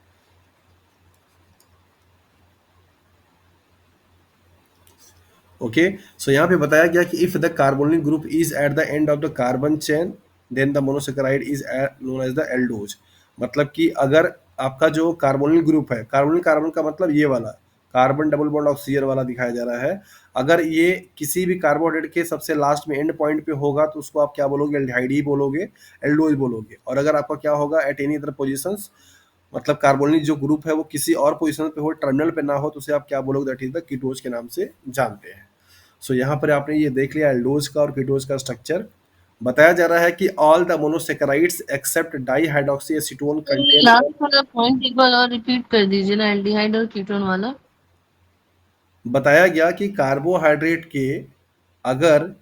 A: ओके, सो यहाँ पे बताया गया कि if the carbonyl group is at the end of the carbon chain then the monosaccharide is known as the aldose. मतलब कि अगर आपका जो कार्बोनिल ग्रुप है, कार्बोनिल कार्बन का मतलब ये वाला कार्बन डबल बॉन्ड ऑक्सीजन वाला दिखाया जा रहा है, अगर ये किसी भी कार्बोहाइड्रेट के सबसे लास्ट में एंड पॉइंट पे होगा तो उसको आप क्या बोलोगे, एल्डिहाइड ही बोलोगे, एल्डोज बोलोगे। और अगर आपका क्या होगा, एट एनी अदर पोजिशंस, मतलब कार्बोनिल जो ग्रुप है वो किसी और पोजीशन पे हो, टर्मिनल पे ना हो, तो उसे आप क्या बोलोगे, दैट इज द कीटोज के नाम से जानते हैं। सो यहाँ पर आपने ये देख लिया एल्डोज का और कीटोज का स्ट्रक्चर। बताया जा रहा है कि all the monosaccharides except dihydroxy acetone contain.
D: Last वाला पॉइंट एक बार और रिपीट कर दीजिए ना, एल्डिहाइड और कीटोन वाला।
A: बताया गया कि कार्बोहाइड्रेट के अगर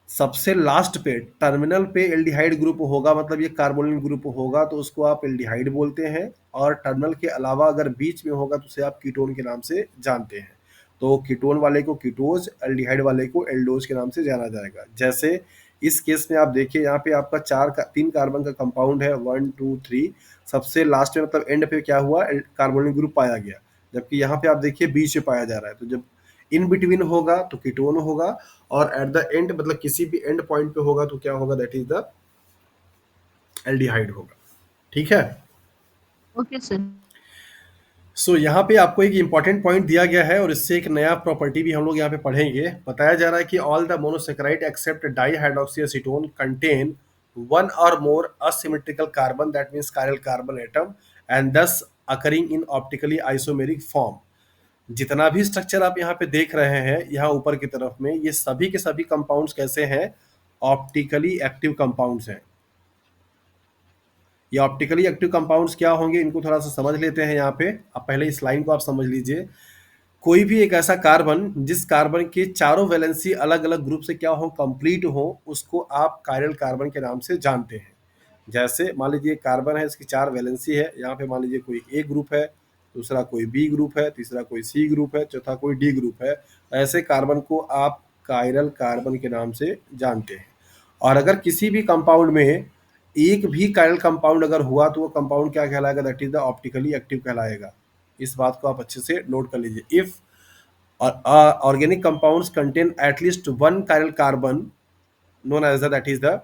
A: सबसे लास्ट पे टर्मिनल पे एल्डिहाइड ग्रुप होगा, मतलब ये कार्बोनिल ग्रुप होगा, तो उसको आप एल्डिहाइड बोलते हैं। और टर्मिनल के अलावा अगर बीच में होगा तो उसे आप कीटोन के नाम से जानते हैं। तो कीटोन वाले को कीटोज, एल्डिहाइड वाले को एल्डोज के नाम से जाना जाएगा। जैसे इस केस में आप देखिए, यहाँ पे आपका तीन कार्बन का कंपाउंड है, 1 2 3। सबसे लास्ट में मतलब एंड पे क्या हुआ, कार्बोनिल ग्रुप पाया गया। जबकि यहाँ पे आप देखिए बीच में पाया जा रहा है, तो जब इन बिटवीन होगा तो कीटोन होगा, और एट द एंड मतलब किसी भी एंड पॉइंट पे होगा तो क्या होगा, दैट इज द एल्डिहाइड होगा। ठीक है।
D: Okay sir.
A: सो यहाँ पे आपको एक इंपॉर्टेंट पॉइंट दिया गया है और इससे एक नया प्रॉपर्टी भी हम लोग यहाँ पे पढ़ेंगे। बताया जा रहा है कि all the monosaccharide except dihydroxy acetone contain one और more asymmetrical carbon, that means chiral carbon atom, and thus occurring in optically isomeric form. जितना भी स्ट्रक्चर आप यहाँ पे देख रहे हैं यहाँ ऊपर की तरफ में, ये सभी के सभी कंपाउंड्स कैसे हैं, ऑप्टिकली एक्टिव कंपाउंड्स हैं। ये ऑप्टिकली एक्टिव कंपाउंड्स क्या होंगे, इनको थोड़ा सा समझ लेते हैं। यहाँ पे अब पहले इस लाइन को आप समझ लीजिए। कोई भी एक ऐसा कार्बन जिस कार्बन के चारों वैलेंसी अलग अलग ग्रुप से क्या हो, कंप्लीट हो, उसको आप कायरल कार्बन के नाम से जानते हैं। जैसे मान लीजिए कार्बन है, इसकी 4 वैलेंसी है। यहाँ पे मान लीजिए कोई ए ग्रुप है, दूसरा कोई बी ग्रुप है, तीसरा कोई सी ग्रुप है, चौथा कोई डी ग्रुप है। ऐसे कार्बन को आप कायरल कार्बन के नाम से जानते हैं। और अगर किसी भी कंपाउंड में एक भी कायरल कंपाउंड अगर हुआ तो वो कंपाउंड क्या कहलाएगा, that is the optically active कहलाएगा। इस बात को आप अच्छे से नोट कर लीजिए। If organic compounds contain at least one chiral carbon known as that is the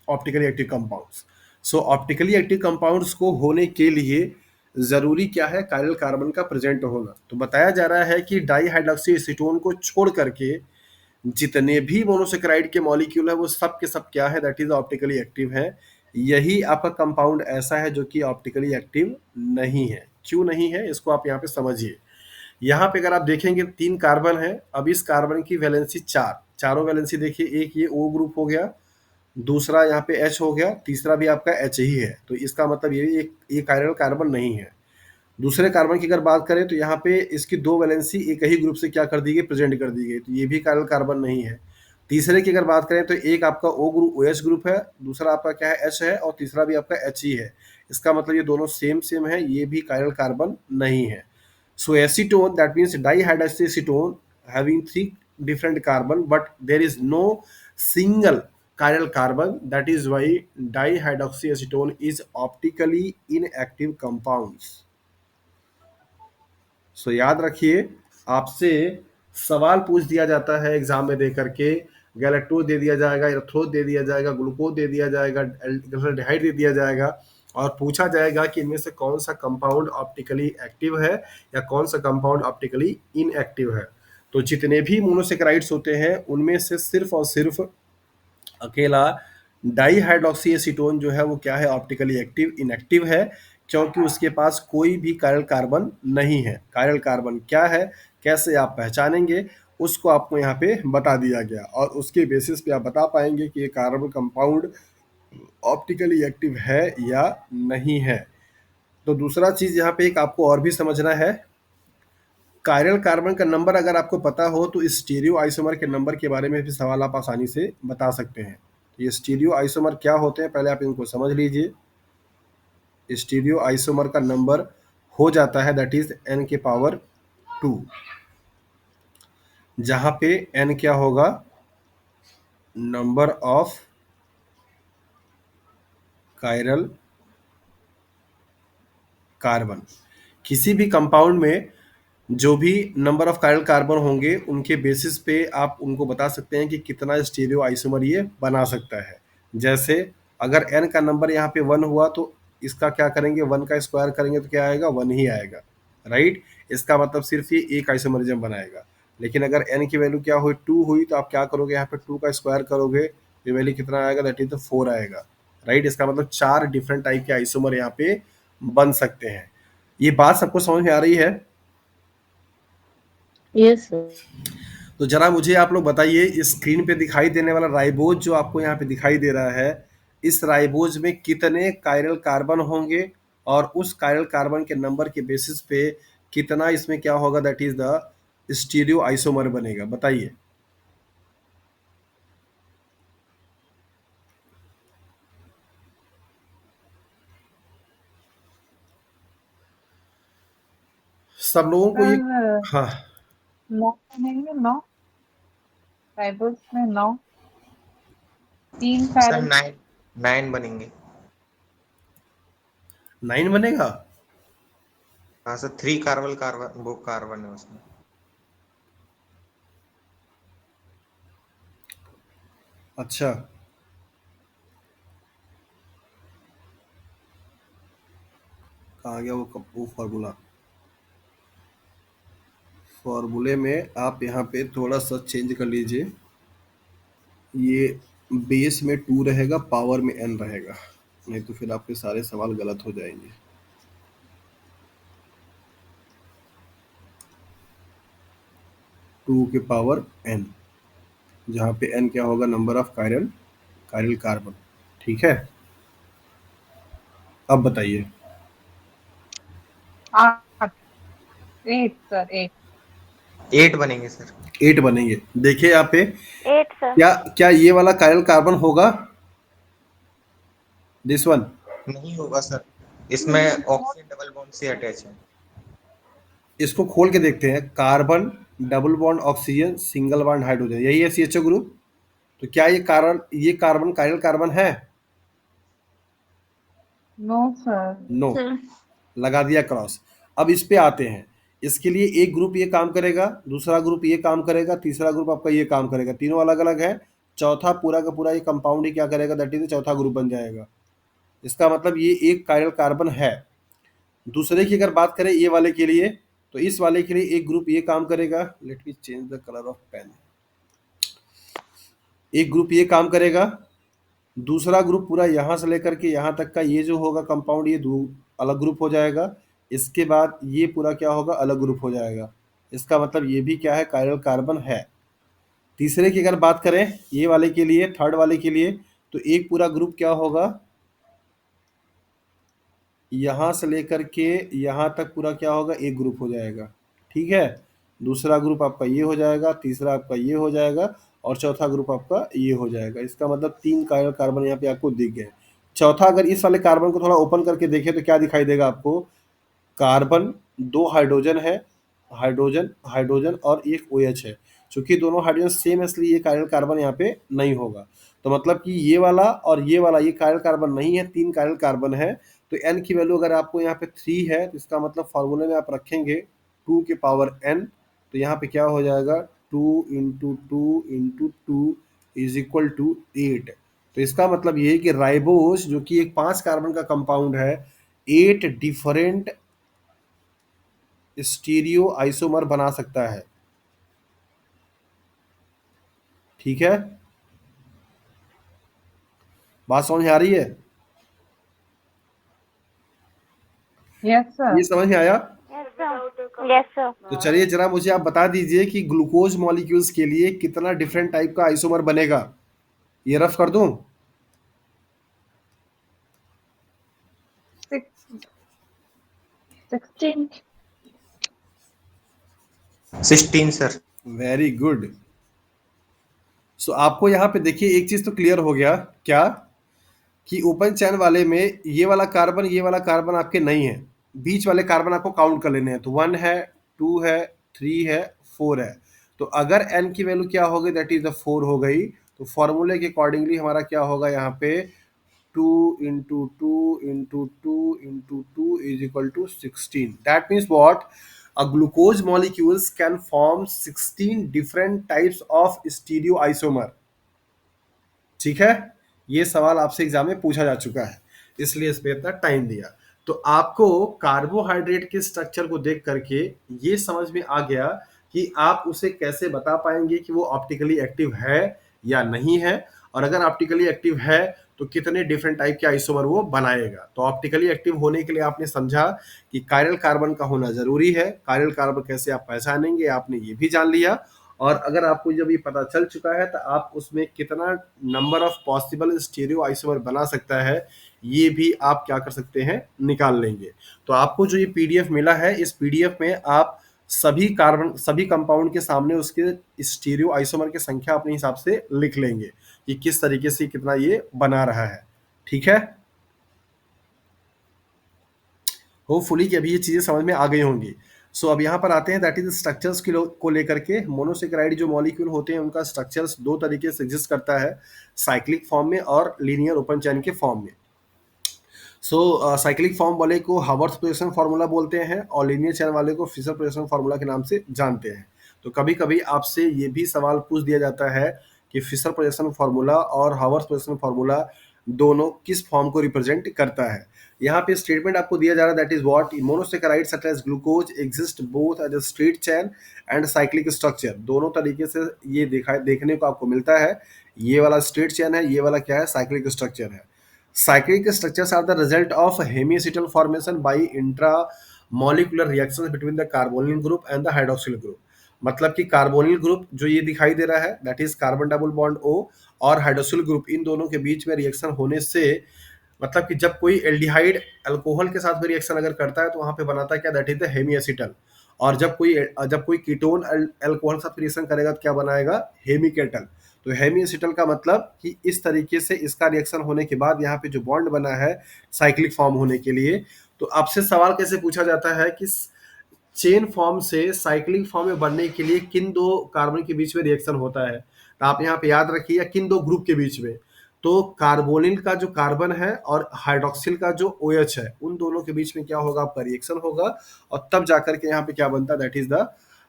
A: optically active compounds. So optically active compounds को होने के लिए जरूरी क्या है, कायरल कार्बन का प्रेजेंट होना। तो बताया जा रहा है कि डाई हाइड्रोक्सी एसीटोन को छोड़ करके जितने भी मोनोसेकेराइड के मॉलिक्यूल है वो सब के सब क्या है, दैट इज ऑप्टिकली एक्टिव है। यही आपका कंपाउंड ऐसा है जो कि ऑप्टिकली एक्टिव नहीं है। क्यों नहीं है, इसको आप यहाँ पे समझिए। यहाँ पे अगर आप देखेंगे 3 कार्बन है। अब इस कार्बन की वैलेंसी 4, चारों वैलेंसी देखिए, एक ये O ग्रुप हो गया, दूसरा यहाँ पे H हो गया, तीसरा भी आपका H ही है। तो इसका मतलब ये कायरल कार्बन नहीं है। दूसरे कार्बन की अगर बात करें तो यहाँ पे इसकी 2 वैलेंसी एक ही ग्रुप से क्या कर दी गई, प्रेजेंट कर दी गई, तो ये भी कायरल कार्बन नहीं है। तीसरे की अगर बात करें तो एक आपका O ग्रुप OH ग्रुप है, दूसरा आपका क्या है H है, और तीसरा भी आपका H ही है। इसका मतलब ये दोनों सेम सेम है, ये भी कायरल कार्बन नहीं है। So acetone, that means dihydroxyacetone having 3 different carbon, but there is no single chiral carbon. That is why dihydroxyacetone is optically inactive compounds. सो याद रखिए, आपसे सवाल पूछ दिया जाता है एग्जाम में दे करके, गैलेक्टोज दे दिया जाएगा, इरेथ्रोज दे दिया जाएगा, ग्लूकोज दे दिया जाएगा, एल्डिहाइड दे दिया जाएगा, और पूछा जाएगा कि इनमें से कौन सा कंपाउंड ऑप्टिकली एक्टिव है या कौन सा कंपाउंड ऑप्टिकली इनएक्टिव है। तो जितने भी मोनोसेकेराइड्स होते हैं उनमें से सिर्फ और सिर्फ अकेला डाई एसीटोन जो है वो क्या है, ऑप्टिकली एक्टिव इनएक्टिव है, क्योंकि उसके पास कोई भी कायरल कार्बन नहीं है। कायरल कार्बन क्या है, कैसे आप पहचानेंगे, उसको आपको यहाँ पे बता दिया गया, और उसके बेसिस पे आप बता पाएंगे कि ये कार्बन कंपाउंड ऑप्टिकली एक्टिव है या नहीं है। तो दूसरा चीज यहाँ पे एक आपको और भी समझना है, कायरल कार्बन का नंबर अगर आपको पता हो तो इस स्टीरियो आइसोमर के नंबर के बारे में भी सवाल आप आसानी से बता सकते हैं। ये स्टीरियो आइसोमर क्या होते हैं, पहले आप इनको समझ लीजिए। स्टीरियो आइसोमर का नंबर हो जाता है दैट इज n⁻², जहां पे n क्या होगा, नंबर ऑफ कायरल कार्बन। किसी भी कंपाउंड में जो भी नंबर ऑफ कायरल कार्बन होंगे उनके बेसिस पे आप उनको बता सकते हैं कि कितना स्टीरियो आइसोमर ये बना सकता है। जैसे अगर n का नंबर यहाँ पे 1 हुआ तो इसका क्या करेंगे, 1 का स्क्वायर करेंगे तो क्या आएगा, 1 ही आएगा, राइट। इसका मतलब सिर्फ ये एक आइसोमरिज्म बनाएगा। लेकिन अगर n की वैल्यू क्या हुई, 2 हुई, तो आप क्या करोगे, यहाँ पे 2 का स्क्वायर करोगे, ये वैल्यू कितना आएगा, दैट इज द 4 आएगा, राइट। इसका मतलब 4 डिफरेंट टाइप के आइसोमर यहाँ पे बन सकते हैं। ये बात सबको समझ में आ रही है?
D: Yes sir.
A: तो जरा मुझे आप लोग बताइए, इस स्क्रीन पे दिखाई देने वाला राइबोज जो आपको यहाँ पे दिखाई दे रहा है, इस राइबोज में कितने कायरल कार्बन होंगे और उस कायरल कार्बन के नंबर के बेसिस पे कितना इसमें क्या होगा, that is the stereo isomer बनेगा, बताइए। सब लोगों को ये,
C: सर
A: हाँ
C: 9 बनेंगे, 9 राइबोस में 9, 3
B: सर
C: कायरल।
B: 9 बनेंगे।
A: 9 बनेगा।
B: हाँ सर, 3 कार्बन कार्बन वो कार्बन है उसमें।
A: अच्छा, कहाँ गया वो फॉर्मूला, फॉर्मूले में आप यहाँ पे थोड़ा सा चेंज कर लीजिए, ये बेस में 2 रहेगा, पावर में n रहेगा, नहीं तो फिर आपके सारे सवाल गलत हो जाएंगे। 2 के पावर n, जहाँ पे n क्या होगा, नंबर ऑफ कायरल कार्बन, ठीक है। अब बताइए।
C: 8, 8 सर, 8।
B: 8 बनेंगे सर।
A: 8 बनेंगे। देखिए यहाँ पे
E: 8 सर।
A: क्या क्या ये वाला कायरल कार्बन होगा, दिस वन?
B: नहीं होगा सर, इसमें ऑक्सीजन डबल बॉन्ड से अटैच है।
A: इसको खोल के देखते हैं, carbon double bond oxygen single bond hydrogen, यही है CHO ग्रुप। तो क्या ये कार्बन कायरल कार्बन है?
C: No sir.
A: नो,
D: सर
A: लगा दिया क्रॉस। अब इस पे आते हैं, इसके लिए एक ग्रुप ये काम करेगा, दूसरा ग्रुप ये काम करेगा, तीसरा ग्रुप आपका ये काम करेगा, तीनों अलग अलग है। चौथा पूरा का पूरा ये कंपाउंड ही क्या करेगा, दैट इज चौथा ग्रुप बन जाएगा। इसका मतलब ये एक कायरल कार्बन है। दूसरे की अगर बात करें ये वाले के लिए, तो इस वाले के लिए एक ग्रुप ये काम करेगा, let me change the colour of pen, एक ग्रुप ये काम करेगा, दूसरा ग्रुप पूरा यहाँ से लेकर के यहाँ तक का ये जो होगा कंपाउंड, ये अलग ग्रुप हो जाएगा। इसके बाद ये पूरा क्या होगा, अलग ग्रुप हो जाएगा। इसका मतलब ये भी क्या है, कायरल कार्बन है। तीसरे की अगर बात करें ये वाले के लिए, थर्ड वाले के लिए, तो एक पूरा ग्रुप क्या होगा, यहाँ से लेकर के यहाँ तक पूरा क्या होगा, एक ग्रुप हो जाएगा, ठीक है। दूसरा ग्रुप आपका ये हो जाएगा, तीसरा आपका ये हो जाएगा, और चौथा ग्रुप आपका ये हो जाएगा। इसका मतलब 3 कायरल कार्बन यहाँ पे आपको दिख गए। चौथा, अगर इस वाले कार्बन को थोड़ा ओपन करके देखें तो क्या दिखाई देगा आपको, कार्बन 2 हाइड्रोजन है, हाइड्रोजन हाइड्रोजन और एक OH है। चूंकि दोनों हाइड्रोजन सेम है इसलिए ये कायरल कार्बन यहाँ पे नहीं होगा। तो मतलब कि ये वाला और ये वाला ये कायरल कार्बन नहीं है, 3 कायरल कार्बन है। तो n की वैल्यू अगर आपको यहाँ पे 3 है, तो इसका मतलब फॉर्मूले में आप रखेंगे 2 के पावर n, तो यहाँ पे क्या हो जाएगा, 2 into 2 into 2 is equal to 8। तो इसका मतलब ये है कि राइबोस जो कि एक 5 कार्बन का कंपाउंड है, 8 डिफरेंट स्टीरियो आइसोमर बना सकता है, ठीक है। बात समझ में आ रही है?
C: यस
A: ये
C: सर।
A: समझ में आया?
E: Yes sir.
A: तो चलिए जरा मुझे आप बता दीजिए कि ग्लूकोज मॉलिक्यूल्स के लिए कितना डिफरेंट टाइप का आइसोमर बनेगा, ये रफ कर दूं?
C: 16।
B: 16 सर।
A: Very good. सो आपको यहाँ पे देखिए एक चीज तो क्लियर हो गया, क्या कि ओपन चैन वाले में ये वाला कार्बन आपके नहीं है, बीच वाले कार्बन आपको काउंट कर लेने हैं। तो 1 है, 2 है, 3 है, 4 है। तो अगर n की वैल्यू क्या हो गई, दैट इज द 4 हो गई, तो फॉर्मूले के अकॉर्डिंगली हमारा क्या होगा यहाँ पे, 2 into 2 into 2 into 2 is equal to 16। That means what, a glucose molecules can form 16 different types of stereoisomer. ठीक है, ये सवाल आपसे एग्जाम में पूछा जा चुका है, इसलिए इस पे इतना टाइम दिया। तो आपको कार्बोहाइड्रेट के स्ट्रक्चर को देख करके ये समझ में आ गया कि आप उसे कैसे बता पाएंगे कि वो ऑप्टिकली एक्टिव है या नहीं है, और अगर ऑप्टिकली एक्टिव है तो कितने डिफरेंट टाइप के आइसोमर वो बनाएगा। तो ऑप्टिकली एक्टिव होने के लिए आपने समझा कि कायरल कार्बन का होना जरूरी है। कायरल कार्बन कैसे आप पहचानेंगे आपने ये भी जान लिया, और अगर आपको जब ये पता चल चुका है तो आप उसमें कितना number of possible stereo isomer बना सकता है ये भी आप क्या कर सकते हैं, निकाल लेंगे। तो आपको जो ये पीडीएफ मिला है, इस पीडीएफ में आप सभी कंपाउंड के सामने उसके स्टीरियो आइसोमर की संख्या अपने हिसाब से लिख लेंगे कि किस तरीके से कितना ये बना रहा है। ठीक है, होपफुली कि अभी ये चीजें समझ में आ गई होंगी। सो अब यहाँ पर आते हैं, दैट इज स्ट्रक्चर्स को लेकर के। मोनोसेकेराइड जो मॉलिक्यूल होते हैं उनका स्ट्रक्चर्स दो तरीके से एग्जिस्ट करता है, साइक्लिक फॉर्म में और लीनियर ओपन चेन के फॉर्म में। सो साइक्लिक फॉर्म वाले को हावर्थ प्रोजेक्शन फार्मूला बोलते हैं और लीनियर चेन वाले को फिशर प्रोजेक्शन फार्मूला के नाम से जानते हैं। तो कभी कभी आपसे ये भी सवाल पूछ दिया जाता है कि फिशर प्रोजेक्शन फार्मूला और हावर्थ प्रोजेक्शन फार्मूला दोनों किस फॉर्म को रिप्रेजेंट करता है। यहाँ पे स्टेटमेंट आपको दिया जा रहा है, that is what monosaccharide such as glucose exist both as a straight chain and cyclic structure. दोनों तरीके से ये देखने को आपको मिलता है। ये वाला स्ट्रेट चेन है, ये वाला क्या है, साइक्लिक स्ट्रक्चर है। Cyclic structures are the result of hemiacetal formation by intramolecular reactions between the carbonyl group and the hydroxyl group। मतलब कि कार्बोनिल ग्रुप जो ये दिखाई दे रहा है, that is carbon double bond O, और हाइड्रोक्सिल ग्रुप, इन दोनों के बीच में रिएक्शन होने से, मतलब कि जब कोई एल्डिहाइड अल्कोहल के साथ में रिएक्शन अगर करता है तो वहां पे बनाता है क्या, दैट इज द हेमिएसिटल। और जब कोई कीटोन अल्कोहल के साथ रिएक्शन करेगा तो क्या बनाएगा, हेमिकेटल। तो हेमिएसिटल का मतलब कि इस तरीके से इसका रिएक्शन होने के बाद यहाँ पे जो बॉन्ड बना है साइक्लिक फॉर्म होने के लिए, तो आपसे सवाल कैसे पूछा जाता है कि चेन फॉर्म से साइक्लिक फॉर्म में बनने के लिए किन दो कार्बन के बीच में रिएक्शन होता है। तो आप यहाँ पे याद रखिए, या किन दो ग्रुप के बीच में। तो कार्बोनिल का जो कार्बन है और हाइड्रोक्सिल का जो OH है, उन दोनों के बीच में क्या होगा, आपका रिएक्शन होगा, और तब जाकर के यहाँ पे क्या बनता है, that is the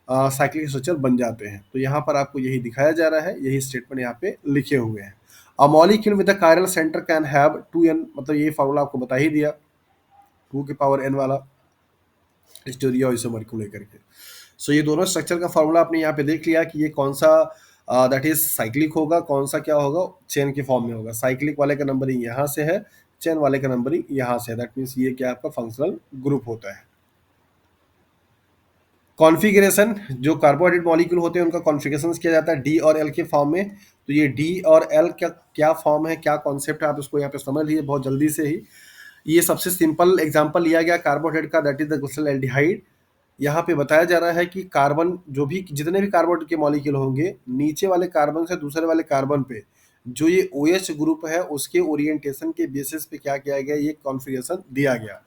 A: cyclic structure बन जाते हैं। तो यहाँ पर आपको यही दिखाया जा रहा है, यही स्टेटमेंट यहाँ पे लिखे हुए हैं। A molecule with the chiral centre can have 2n, मतलब ये फॉर्मूला आपको बता ही दिया, 2 की पावर n वाला स्टीरियोआइसोमर को लेकर के। सो ये दोनों स्ट्रक्चर का फॉर्मूला आपने यहाँ पे देख लिया कि ये कौन सा दैट इज साइक्लिक होगा, कौन सा क्या होगा, चेन के फॉर्म में होगा। साइक्लिक वाले का नंबरिंग यहाँ से है, चेन वाले का नंबरिंग यहाँ से है, दैट मीन्स ये क्या आपका फंक्शनल ग्रुप होता है। कॉन्फ़िगरेशन, जो कार्बोहाइड्रेट मॉलिक्यूल होते हैं उनका कॉन्फ़िगरेशन किया जाता है डी और एल के फॉर्म में। तो ये डी और एल क्या फॉर्म है, क्या कॉन्सेप्ट है, आप इसको यहाँ पे समझ लीजिए बहुत जल्दी से ही। ये सबसे सिंपल एग्जांपल लिया गया कार्बोहाइड्रेट का, दैट इज द ग्लिसरॉल्डिहाइड। यहाँ पे बताया जा रहा है कि कार्बन जितने भी कार्बोहाइड्रेट के मॉलिक्यूल होंगे, नीचे वाले कार्बन से दूसरे वाले कार्बन पे जो ये OH ग्रुप है उसके ओरिएंटेशन के बेसिस पे क्या किया गया, ये कॉन्फ़िगरेशन दिया गया।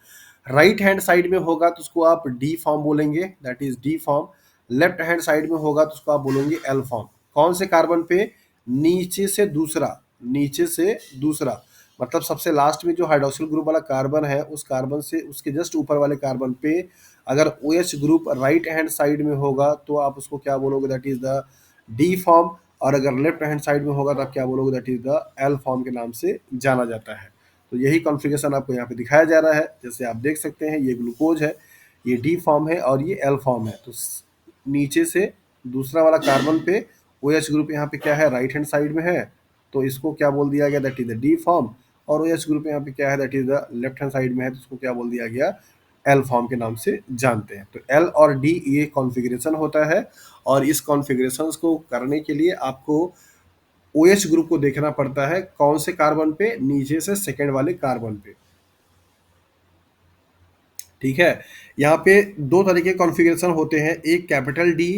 A: राइट हैंड साइड में होगा तो उसको आप डी फॉर्म बोलेंगे, that is D form. Left hand side में होगा तो उसको आप बोलेंगे एल फॉर्म। कौन से कार्बन पे, नीचे से दूसरा, नीचे से दूसरा, मतलब सबसे लास्ट में जो हाइड्रोक्सिल ग्रुप वाला कार्बन है उस कार्बन से उसके जस्ट ऊपर वाले कार्बन पे अगर OH group right hand side में होगा तो आप उसको क्या बोलोगे, that is the D form. और अगर लेफ्ट हैंड साइड में होगा तो आप क्या बोलोगे, that is the L form के नाम से जाना जाता है। तो यही कॉन्फ़िगरेशन आपको यहाँ पे दिखाया जा रहा है। जैसे आप देख सकते हैं, ये ग्लूकोज है, ये डी फॉर्म है और ये एल फॉर्म है। तो नीचे से दूसरा वाला कार्बन पे OH ग्रुप यहाँ पे क्या है, राइट हैंड साइड में है, तो इसको क्या बोल दिया गया, that is the D form. और OH ग्रुप यहाँ पे क्या है, that is the left hand side में है, तो इसको क्या बोल दिया गया, एल फॉर्म के नाम से जानते हैं। तो एल और डी ये कॉन्फ़िगरेशन होता है, और इस कॉन्फ़िगरेशन को करने के लिए आपको OH ग्रुप को देखना पड़ता है कौन से कार्बन पे, नीचे से सेकेंड वाले कार्बन पे। ठीक है, यहाँ पे दो तरीके कॉन्फ़िगरेशन होते हैं, एक कैपिटल डी,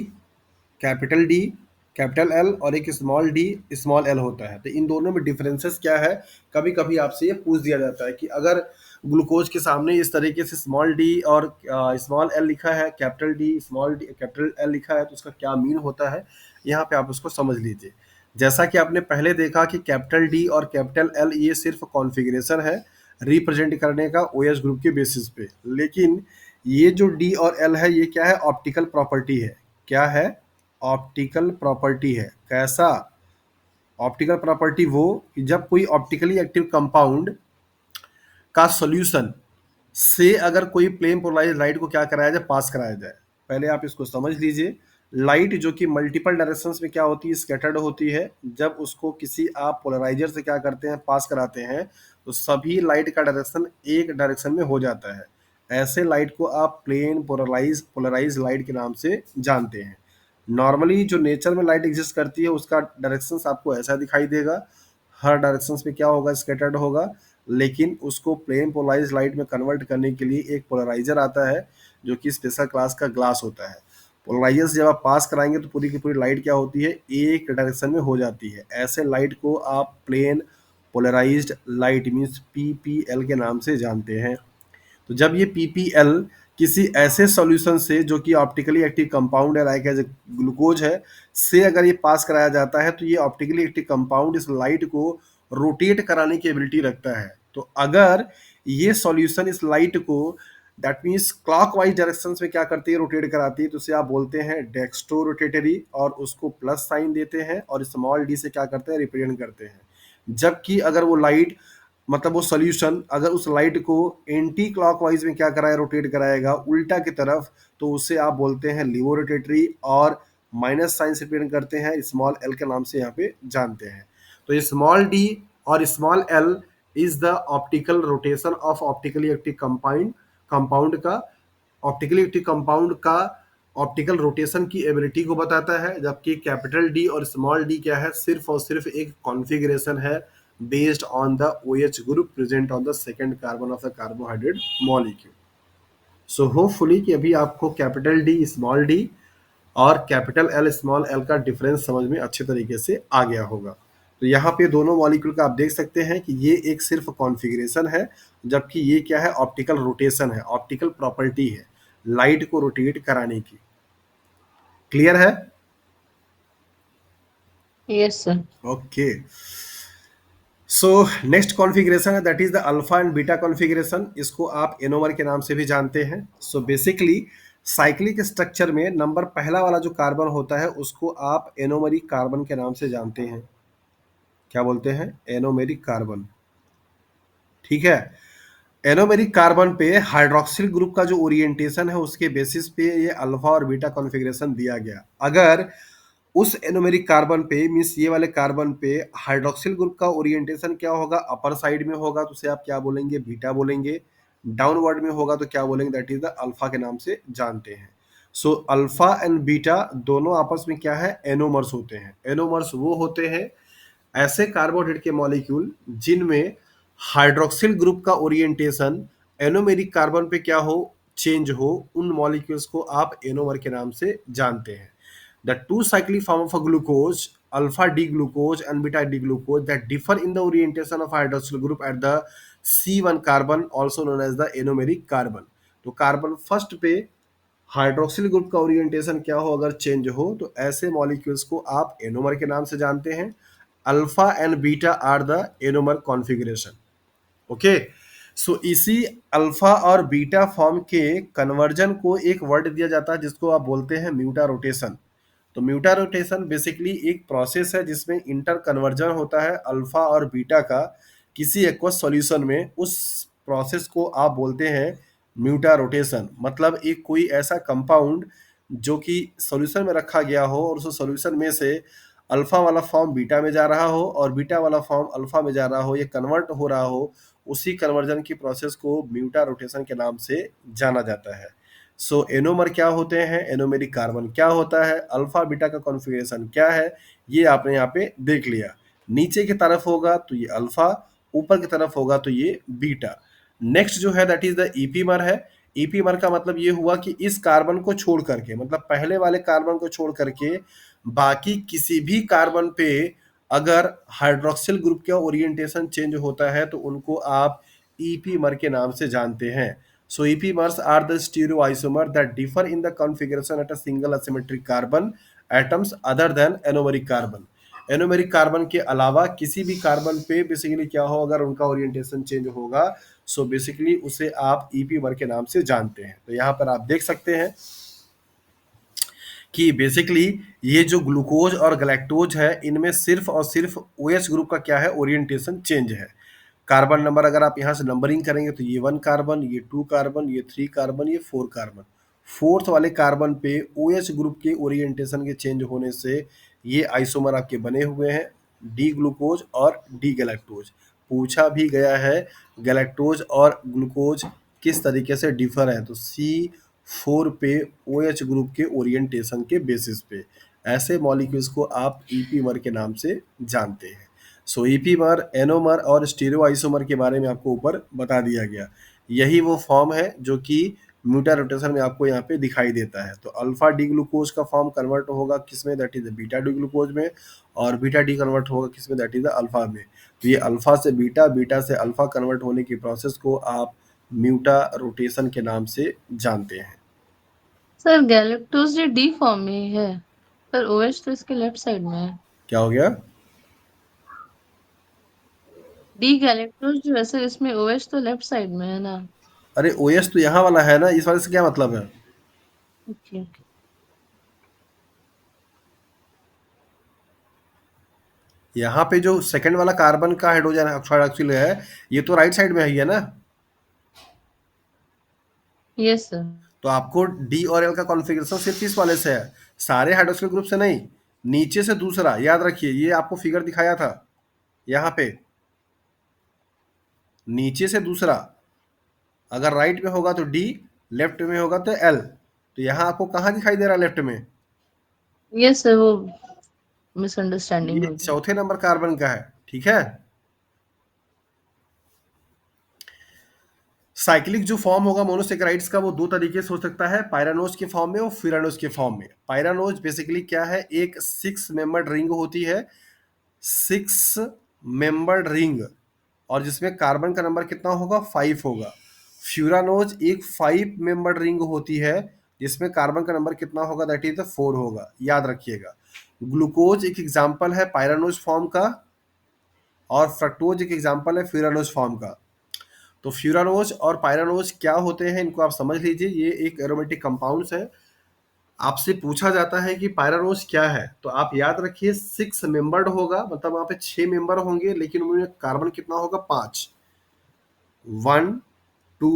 A: कैपिटल एल, और एक स्मॉल डी, स्मॉल एल होता है। तो इन दोनों में डिफरेंसेस क्या है, कभी कभी आपसे ये पूछ दिया जाता है कि अगर ग्लूकोज के सामने इस तरीके से स्मॉल डी और स्मॉल एल लिखा है, capital D small D capital L लिखा है, तो उसका क्या मीन होता है, यहाँ पे आप उसको समझ लीजिए। जैसा कि आपने पहले देखा कि कैपिटल डी और कैपिटल एल ये सिर्फ कॉन्फ़िगरेशन है रिप्रेजेंट करने का OH ग्रुप के बेसिस पे, लेकिन ये जो डी और एल है ये क्या है, ऑप्टिकल प्रॉपर्टी है। क्या है, ऑप्टिकल प्रॉपर्टी है। कैसा ऑप्टिकल प्रॉपर्टी, वो कि जब कोई ऑप्टिकली एक्टिव कंपाउंड का सॉल्यूशन से अगर कोई प्लेन पोलराइज लाइट को क्या कराया जाए, पास कराया जाए। पहले आप इसको समझ लीजिए। लाइट जो कि मल्टीपल डायरेक्शंस में क्या होती है, स्कैटर्ड होती है। जब उसको किसी आप पोलराइजर से क्या करते हैं, पास कराते हैं, तो सभी लाइट का डायरेक्शन एक डायरेक्शन में हो जाता है। ऐसे लाइट को आप प्लेन पोलराइज लाइट के नाम से जानते हैं। नॉर्मली जो नेचर में लाइट एग्जिस्ट करती है उसका डायरेक्शंस आपको ऐसा दिखाई देगा, हर डायरेक्शंस में क्या होगा, स्कैटर्ड होगा। लेकिन उसको प्लेन पोलराइज लाइट में कन्वर्ट करने के लिए एक पोलराइजर आता है जो कि स्पेशल क्लास का ग्लास होता है। पोलराइजर से जब आप पास कराएंगे तो पूरी की पूरी लाइट क्या होती है, एक डायरेक्शन में हो जाती है। ऐसे लाइट को आप plane polarised light means PPL के नाम से जानते हैं। तो जब ये पीपीएल किसी ऐसे सॉल्यूशन से जो कि ऑप्टिकली एक्टिव कंपाउंड है, लाइक एज ग्लूकोज है, से अगर ये पास कराया जाता है तो ये ऑप्टिकली एक्टिव कंपाउंड इस लाइट को रोटेट कराने की एबिलिटी रखता है। तो अगर ये सॉल्यूशन इस लाइट को दैट मीन्स क्लॉकवाइज डायरेक्शन में क्या करती है, रोटेट कराती है, तो उसे आप बोलते हैं डेक्स्ट्रो रोटेटरी, और उसको प्लस साइन देते हैं और स्मॉल डी से क्या करते हैं, रिप्रेजेंट करते हैं। जबकि अगर वो लाइट मतलब वो सॉल्यूशन अगर उस लाइट को एंटी क्लॉकवाइज में क्या कराए, रोटेट कराएगा उल्टा की तरफ, तो उसे आप बोलते हैं लिवो रोटेटरी, और माइनस साइन से रिप्रेजेंट करते हैं, स्मॉल एल के नाम से यहाँ पे जानते हैं। तो स्मॉल डी और small L is the optical rotation of optically active compound का ऑप्टिकली एक्टिव कंपाउंड का ऑप्टिकल रोटेशन की एबिलिटी को बताता है। जबकि कैपिटल डी और स्मॉल डी क्या है, सिर्फ और सिर्फ एक कॉन्फ़िगरेशन है based on the OH group present on the second carbon of the carbohydrate molecule. So hopefully कि अभी आपको कैपिटल डी स्मॉल डी और कैपिटल एल स्मॉल एल का डिफरेंस समझ में अच्छे तरीके से आ गया होगा। तो यहाँ पे दोनों मॉलिक्यूल का आप देख सकते हैं कि ये एक सिर्फ कॉन्फ़िगरेशन है, जबकि ये क्या है, ऑप्टिकल रोटेशन है, ऑप्टिकल प्रॉपर्टी है लाइट को रोटेट कराने की। क्लियर है?
D: Yes sir.
A: Okay, so next configuration है that is the alpha and beta configuration. इसको आप एनोमर के नाम से भी जानते हैं। सो बेसिकली साइक्लिक स्ट्रक्चर में नंबर पहला वाला जो कार्बन होता है उसको आप एनोमेरिक कार्बन के नाम से जानते हैं। क्या बोलते हैं, एनोमेरिक कार्बन। ठीक है, एनोमेरिक कार्बन पे हाइड्रोक्सिल ग्रुप का जो ओरिएंटेशन है उसके बेसिस पे ये अल्फा और बीटा कॉन्फ़िगरेशन दिया गया। अगर उस एनोमेरिक कार्बन पे मीन्स ये वाले कार्बन पे हाइड्रोक्सिल ग्रुप का ओरिएंटेशन क्या होगा, अपर साइड में होगा तो उसे आप क्या बोलेंगे, बीटा बोलेंगे। डाउनवर्ड में होगा तो क्या बोलेंगे, दैट इज द अल्फा के नाम से जानते हैं। सो अल्फा एंड बीटा दोनों आपस में क्या है, एनोमर्स होते हैं। एनोमर्स वो होते हैं ऐसे कार्बोहाइड्रेट के मॉलिक्यूल जिनमें हाइड्रोक्सिल ग्रुप का ओरिएंटेशन एनोमेरिक कार्बन पे क्या हो, चेंज हो, उन मॉलिक्यूल्स को आप एनोमर के नाम से जानते हैं। The two cyclic form of a glucose, alpha D glucose and beta D glucose, that differ in the orientation of hydroxyl group at the C1 carbon, also known as the anomeric carbon. तो carbon first पे hydroxyl group का orientation क्या हो, अगर change हो, तो ऐसे molecules को आप एनोमर के नाम से जानते हैं। Alpha and beta are the anomer configuration. Okay, so इसी अल्फा और बीटा फॉर्म के कन्वर्जन को एक वर्ड दिया जाता है जिसको आप बोलते हैं म्यूटा रोटेशन। तो म्यूटा रोटेशन बेसिकली एक प्रोसेस है जिसमें इंटर कन्वर्जन होता है अल्फा और बीटा का किसी एक्वस सॉल्यूशन में। उस प्रोसेस को आप बोलते हैं म्यूटा रोटेशन। मतलब एक कोई ऐसा कंपाउंड जो कि सॉल्यूशन में रखा गया हो और उस सॉल्यूशन में से अल्फा वाला फॉर्म बीटा में जा रहा हो और बीटा वाला फॉर्म अल्फा में जा रहा हो, ये कन्वर्ट हो रहा हो, उसी कन्वर्जन की प्रोसेस को म्यूटा रोटेशन के नाम से जाना जाता है। सो एनोमर क्या होते हैं, एनोमेरिक कार्बन क्या होता है, अल्फा बीटा का कॉन्फ़िगरेशन क्या है, ये आपने यहाँ पे देख लिया। नीचे की तरफ होगा तो ये अल्फा, ऊपर की तरफ होगा तो ये बीटा। नेक्स्ट जो है दैट इज द ईपीमर है। ईपीमर का मतलब ये हुआ कि इस कार्बन को छोड़ करके, मतलब पहले वाले कार्बन को छोड़ करके बाकी किसी भी कार्बन पे अगर हाइड्रोक्सिल ग्रुप का ओरिएंटेशन चेंज होता है तो उनको आप ईपीमर के नाम से जानते हैं। So epimers are the stereoisomer that differ in the configuration at a single asymmetric carbon atoms other than anomeric carbon. Anomeric carbon के अलावा किसी भी कार्बन पे बेसिकली क्या हो, अगर उनका ओरिएंटेशन चेंज होगा, सो बेसिकली उसे आप ईपीमर के नाम से जानते हैं। तो यहाँ पर आप देख सकते हैं कि बेसिकली ये जो ग्लूकोज और गैलेक्टोज है, इनमें सिर्फ और सिर्फ OH ग्रुप का क्या है, ओरिएंटेशन चेंज है। कार्बन नंबर अगर आप यहाँ से नंबरिंग करेंगे तो ये 1 कार्बन, ये 2 कार्बन, ये 3 कार्बन, ये 4 कार्बन। फोर्थ वाले कार्बन पे OH ग्रुप के ओरिएंटेशन के चेंज होने से ये आइसोमर आपके बने हुए हैं, डी ग्लूकोज और डी गैलेक्टोज। पूछा भी गया है गैलेक्टोज और ग्लूकोज किस तरीके से डिफर है, तो C4 पे OH ग्रुप के ओरिएंटेशन के बेसिस पे ऐसे मॉलिक्यूल्स को आप ईपीमर के नाम से जानते हैं। सो ईपीमर, एनोमर और स्टीरियोआइसोमर के बारे में आपको ऊपर बता दिया गया। यही वो फॉर्म है जो कि म्यूटा रोटेशन में आपको यहाँ पे दिखाई देता है। तो अल्फा डी ग्लूकोज का फॉर्म कन्वर्ट होगा किसमें, that is beta D glucose में, और बीटा डी कन्वर्ट होगा किसमें, दैट इज अल्फा में। तो ये अल्फा से बीटा, बीटा से अल्फा कन्वर्ट होने की प्रोसेस को आप म्यूटा रोटेशन के नाम से जानते हैं।
D: सर गैलेक्टोज ये डी फॉर्म में ही है, पर OH तो इसके लेफ्ट साइड में है।
A: क्या हो गया?
D: डी गैलेक्टोज जो वैसे इसमें OH तो लेफ्ट साइड में है ना।
A: अरे OS तो यहाँ वाला है ना, इस वाले से क्या मतलब है?
D: Okay okay.
A: यहाँ पे जो सेकंड वाला कार्बन का हाइड्रोजन ऑक्साइड है, ये तो राइट साइड में ही है ना।
D: Yes sir.
A: तो आपको डी और एल का कॉन्फ़िगरेशन सिर्फ इस वाले से है, सारे हाइड्रोक्सिल ग्रुप से नहीं। नीचे से दूसरा, याद रखिए, ये आपको फिगर दिखाया था यहाँ पे, नीचे से दूसरा, अगर राइट में होगा तो डी, लेफ्ट में होगा तो एल। तो यहाँ आपको कहाँ दिखाई दे रहा है लेफ्ट में?
D: यस सर, वो मिसअंडरस्टैंडिंग
A: ये
D: हो गई।
A: चौथे नंबर कार्बन का है, ठीक है। साइक्लिक जो फॉर्म होगा मोनोसेकेराइड्स का, वो दो तरीके से हो सकता है, पायरानोज के फॉर्म में और फ्यूरानोज के फॉर्म में। पायरानोज बेसिकली क्या है, एक 6 मेंबर्ड रिंग होती है, 6 मेंबर्ड रिंग, और जिसमें कार्बन का नंबर कितना होगा, 5 होगा। फ्यूरानोज एक 5 मेंबर्ड रिंग होती है, जिसमें कार्बन का नंबर कितना होगा, दैट इज 4 होगा, याद रखिएगा। ग्लूकोज एक एग्जाम्पल है पायरानोज फॉर्म का, और फ्रक्टोज एक एग्जाम्पल है फ्यूरानोज फॉर्म का। तो फ्यूरानोज और पायरानोज क्या होते हैं, इनको आप समझ लीजिए। ये एक एरोमेटिक कंपाउंड्स है। आपसे पूछा जाता है कि पायरानोज क्या है, तो आप याद रखिए 6 मेंबर्ड होगा, मतलब वहां पे 6 मेंबर होंगे, लेकिन उनमें कार्बन कितना होगा, 5। 1 2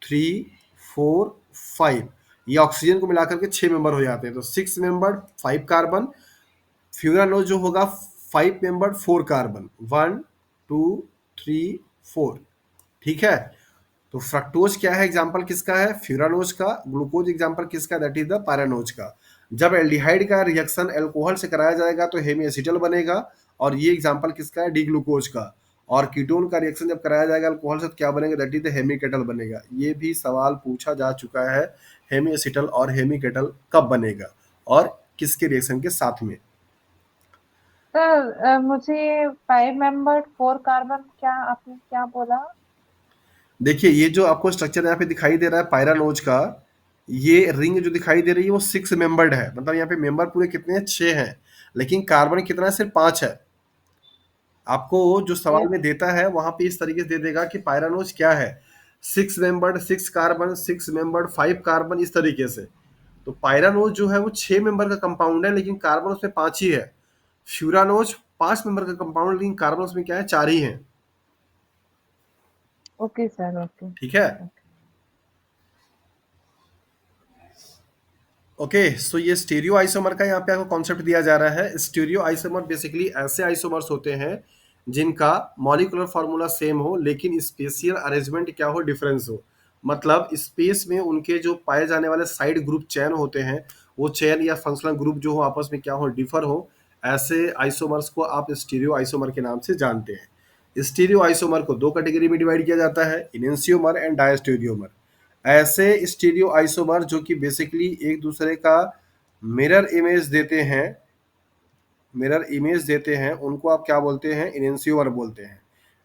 A: 3 4 5, ये ऑक्सीजन को मिलाकर के 6 मेंबर हो जाते हैं। तो 6 मेंबर्ड 5 कार्बन। फ्यूरानोज जो होगा 5 मेंबर्ड 4 कार्बन, 1 2 3 4, ठीक है। तो फ्रक्टोज क्या है, एग्जाम्पल किसका है, फ्यूरानोज का। ग्लूकोज एग्जाम्पल किसका, दैट इज द पायरानोज का। जब एल्डिहाइड का रिएक्शन एल्कोहल से कराया जाएगा तो हेमी एसिटल बनेगा, और ये एग्जाम्पल किसका है, डी ग्लूकोज का। और कीटोन का रिएक्शन जब कराया जाएगा अल्कोहल से तो क्या बनेगा, that is the hemiketal बनेगा। ये भी सवाल पूछा जा चुका है, हेमी एसिटल और हेमी केटल कब बनेगा और किसके रिएक्शन के साथ में।
C: सर मुझे 5 मेंबर 4 कार्बन, क्या आपने क्या बोला?
A: देखिए ये जो आपको स्ट्रक्चर यहाँ पे दिखाई दे रहा है पायरानोज का, ये रिंग जो दिखाई दे रही है वो 6 मेंबर्ड है, मतलब यहाँ पे मेंबर पूरे कितने हैं, 6 हैं, लेकिन कार्बन कितना है, सिर्फ 5 है। आपको जो सवाल
C: यस।
A: में देता है वहां पे इस तरीके से दे देगा कि पायरानोज क्या है, 6 मेंबर्ड 6 कार्बन, 6 मेंबर्ड 5 कार्बन, इस तरीके से। तो पायरानोज जो है वो 6 मेंबर का कंपाउंड है, लेकिन कार्बन उसमें 5 ही है। फ्यूरानोज 5 मेंबर का कंपाउंड, लेकिन कार्बन उसमें क्या है, 4 ही है,
C: ओके सर, ओके।
A: ठीक है। ओके सो ये स्टीरियो आइसोमर का यहाँ पे आपको कॉन्सेप्ट दिया जा रहा है। स्टीरियो आइसोमर बेसिकली ऐसे आइसोमर्स होते हैं जिनका मॉलिक्यूलर फार्मूला सेम हो, लेकिन स्पेशियल अरेंजमेंट क्या हो, डिफरेंस हो। मतलब स्पेस में उनके जो पाए जाने वाले साइड ग्रुप चेन होते हैं, वो चेन या फंक्शनल ग्रुप जो हो आपस में क्या हो, डिफर हो। ऐसे आइसोमर्स को आप स्टीरियो आइसोमर के नाम से जानते हैं। स्टीरियो आइसोमर को दो कैटेगरी में डिवाइड किया जाता है, इनेंशियोमर एंड डायस्टीरियोमर। ऐसे स्टीरियो आइसोमर जो कि बेसिकली एक दूसरे का मिरर इमेज देते हैं, उनको आप क्या बोलते हैं, इनेंशियोमर बोलते हैं।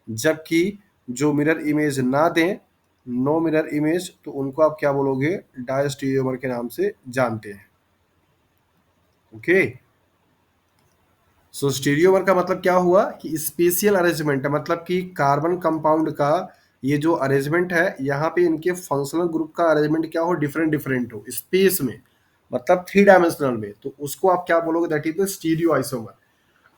A: जबकि जो मिरर इमेज ना दें, नो मिरर इमेज, तो उनको आप क्या बोलोगे, डायस्टीरियोमर के नाम से जानते हैं। ओके सो स्टीरियोमर का मतलब क्या हुआ कि स्पेशियल अरेंजमेंट है, मतलब कि कार्बन कंपाउंड का ये जो अरेंजमेंट है यहाँ पे इनके फंक्शनल ग्रुप का अरेंजमेंट क्या हो, डिफरेंट डिफरेंट हो स्पेस में, मतलब 3 डायमेंशनल में, तो उसको आप क्या बोलोगे, that is the stereo isomer.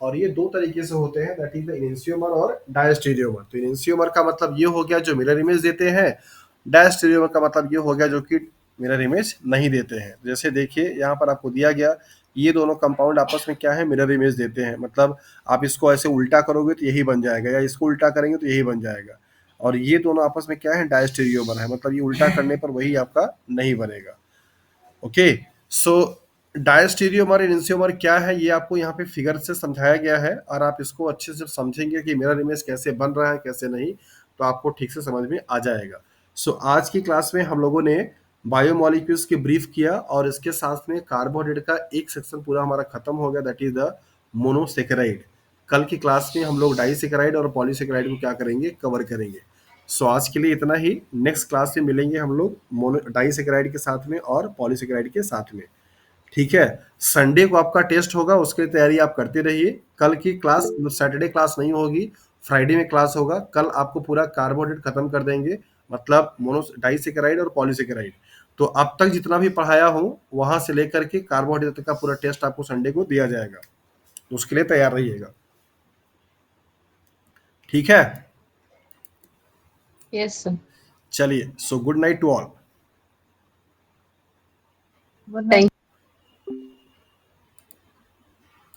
A: और ये दो तरीके से होते हैं, दैट इज द इनेंशियोमर और डायस्टीरियोमर। तो इनेंशियोमर का मतलब ये हो गया जो मिरर इमेज देते हैं, डायस्टीरियोमर का मतलब ये हो गया जो कि मिरर इमेज नहीं देते हैं। जैसे देखिए यहाँ पर आपको दिया गया, ये दोनों कंपाउंड आपस में क्या है, मिरर इमेज देते हैं, मतलब आप इसको ऐसे उल्टा करोगे तो यही बन जाएगा, या इसको उल्टा करेंगे तो यही बन जाएगा। और ये दोनों आपस में क्या है, डायस्टीरियोमर है, मतलब ये उल्टा करने पर वही आपका नहीं बनेगा। ओके, सो डायस्टीरियोमर इनेंशियोमर क्या है ये आपको यहाँ पे फिगर से समझाया गया है, और आप इसको अच्छे से समझेंगे कि मिरर इमेज कैसे बन रहा है कैसे नहीं, तो आपको ठीक से समझ में आ जाएगा। सो आज की क्लास में हम लोगों ने बायोमोलिक्यूल्स की ब्रीफ किया, और इसके साथ में कार्बोहाइड्रेट का एक सेक्शन पूरा हमारा खत्म हो गया, दैट इज द मोनोसेकेराइड। कल की क्लास में हम लोग डाइसेकेराइड और पॉलीसेकेराइड को क्या करेंगे, कवर करेंगे। सो आज के लिए इतना ही, नेक्स्ट क्लास में मिलेंगे हम लोग मोनो डाइसेकेराइड के साथ में और पॉलीसेकेराइड के साथ में। ठीक है, संडे को आपका टेस्ट होगा, उसकी तैयारी आप करते रहिए। कल की क्लास सैटरडे क्लास नहीं होगी, फ्राइडे में क्लास होगा। कल आपको पूरा कार्बोहाइड्रेट खत्म कर देंगे, मतलब मोनो डाइसेकेराइड और पॉलीसेकेराइड। तो अब तक जितना भी पढ़ाया हूँ वहां से लेकर के कार्बोहाइड्रेट तक का पूरा टेस्ट आपको संडे को दिया जाएगा, तो उसके लिए तैयार रहिएगा। ठीक है,
D: यस सर।
A: चलिए, so good night to all.
C: Good night.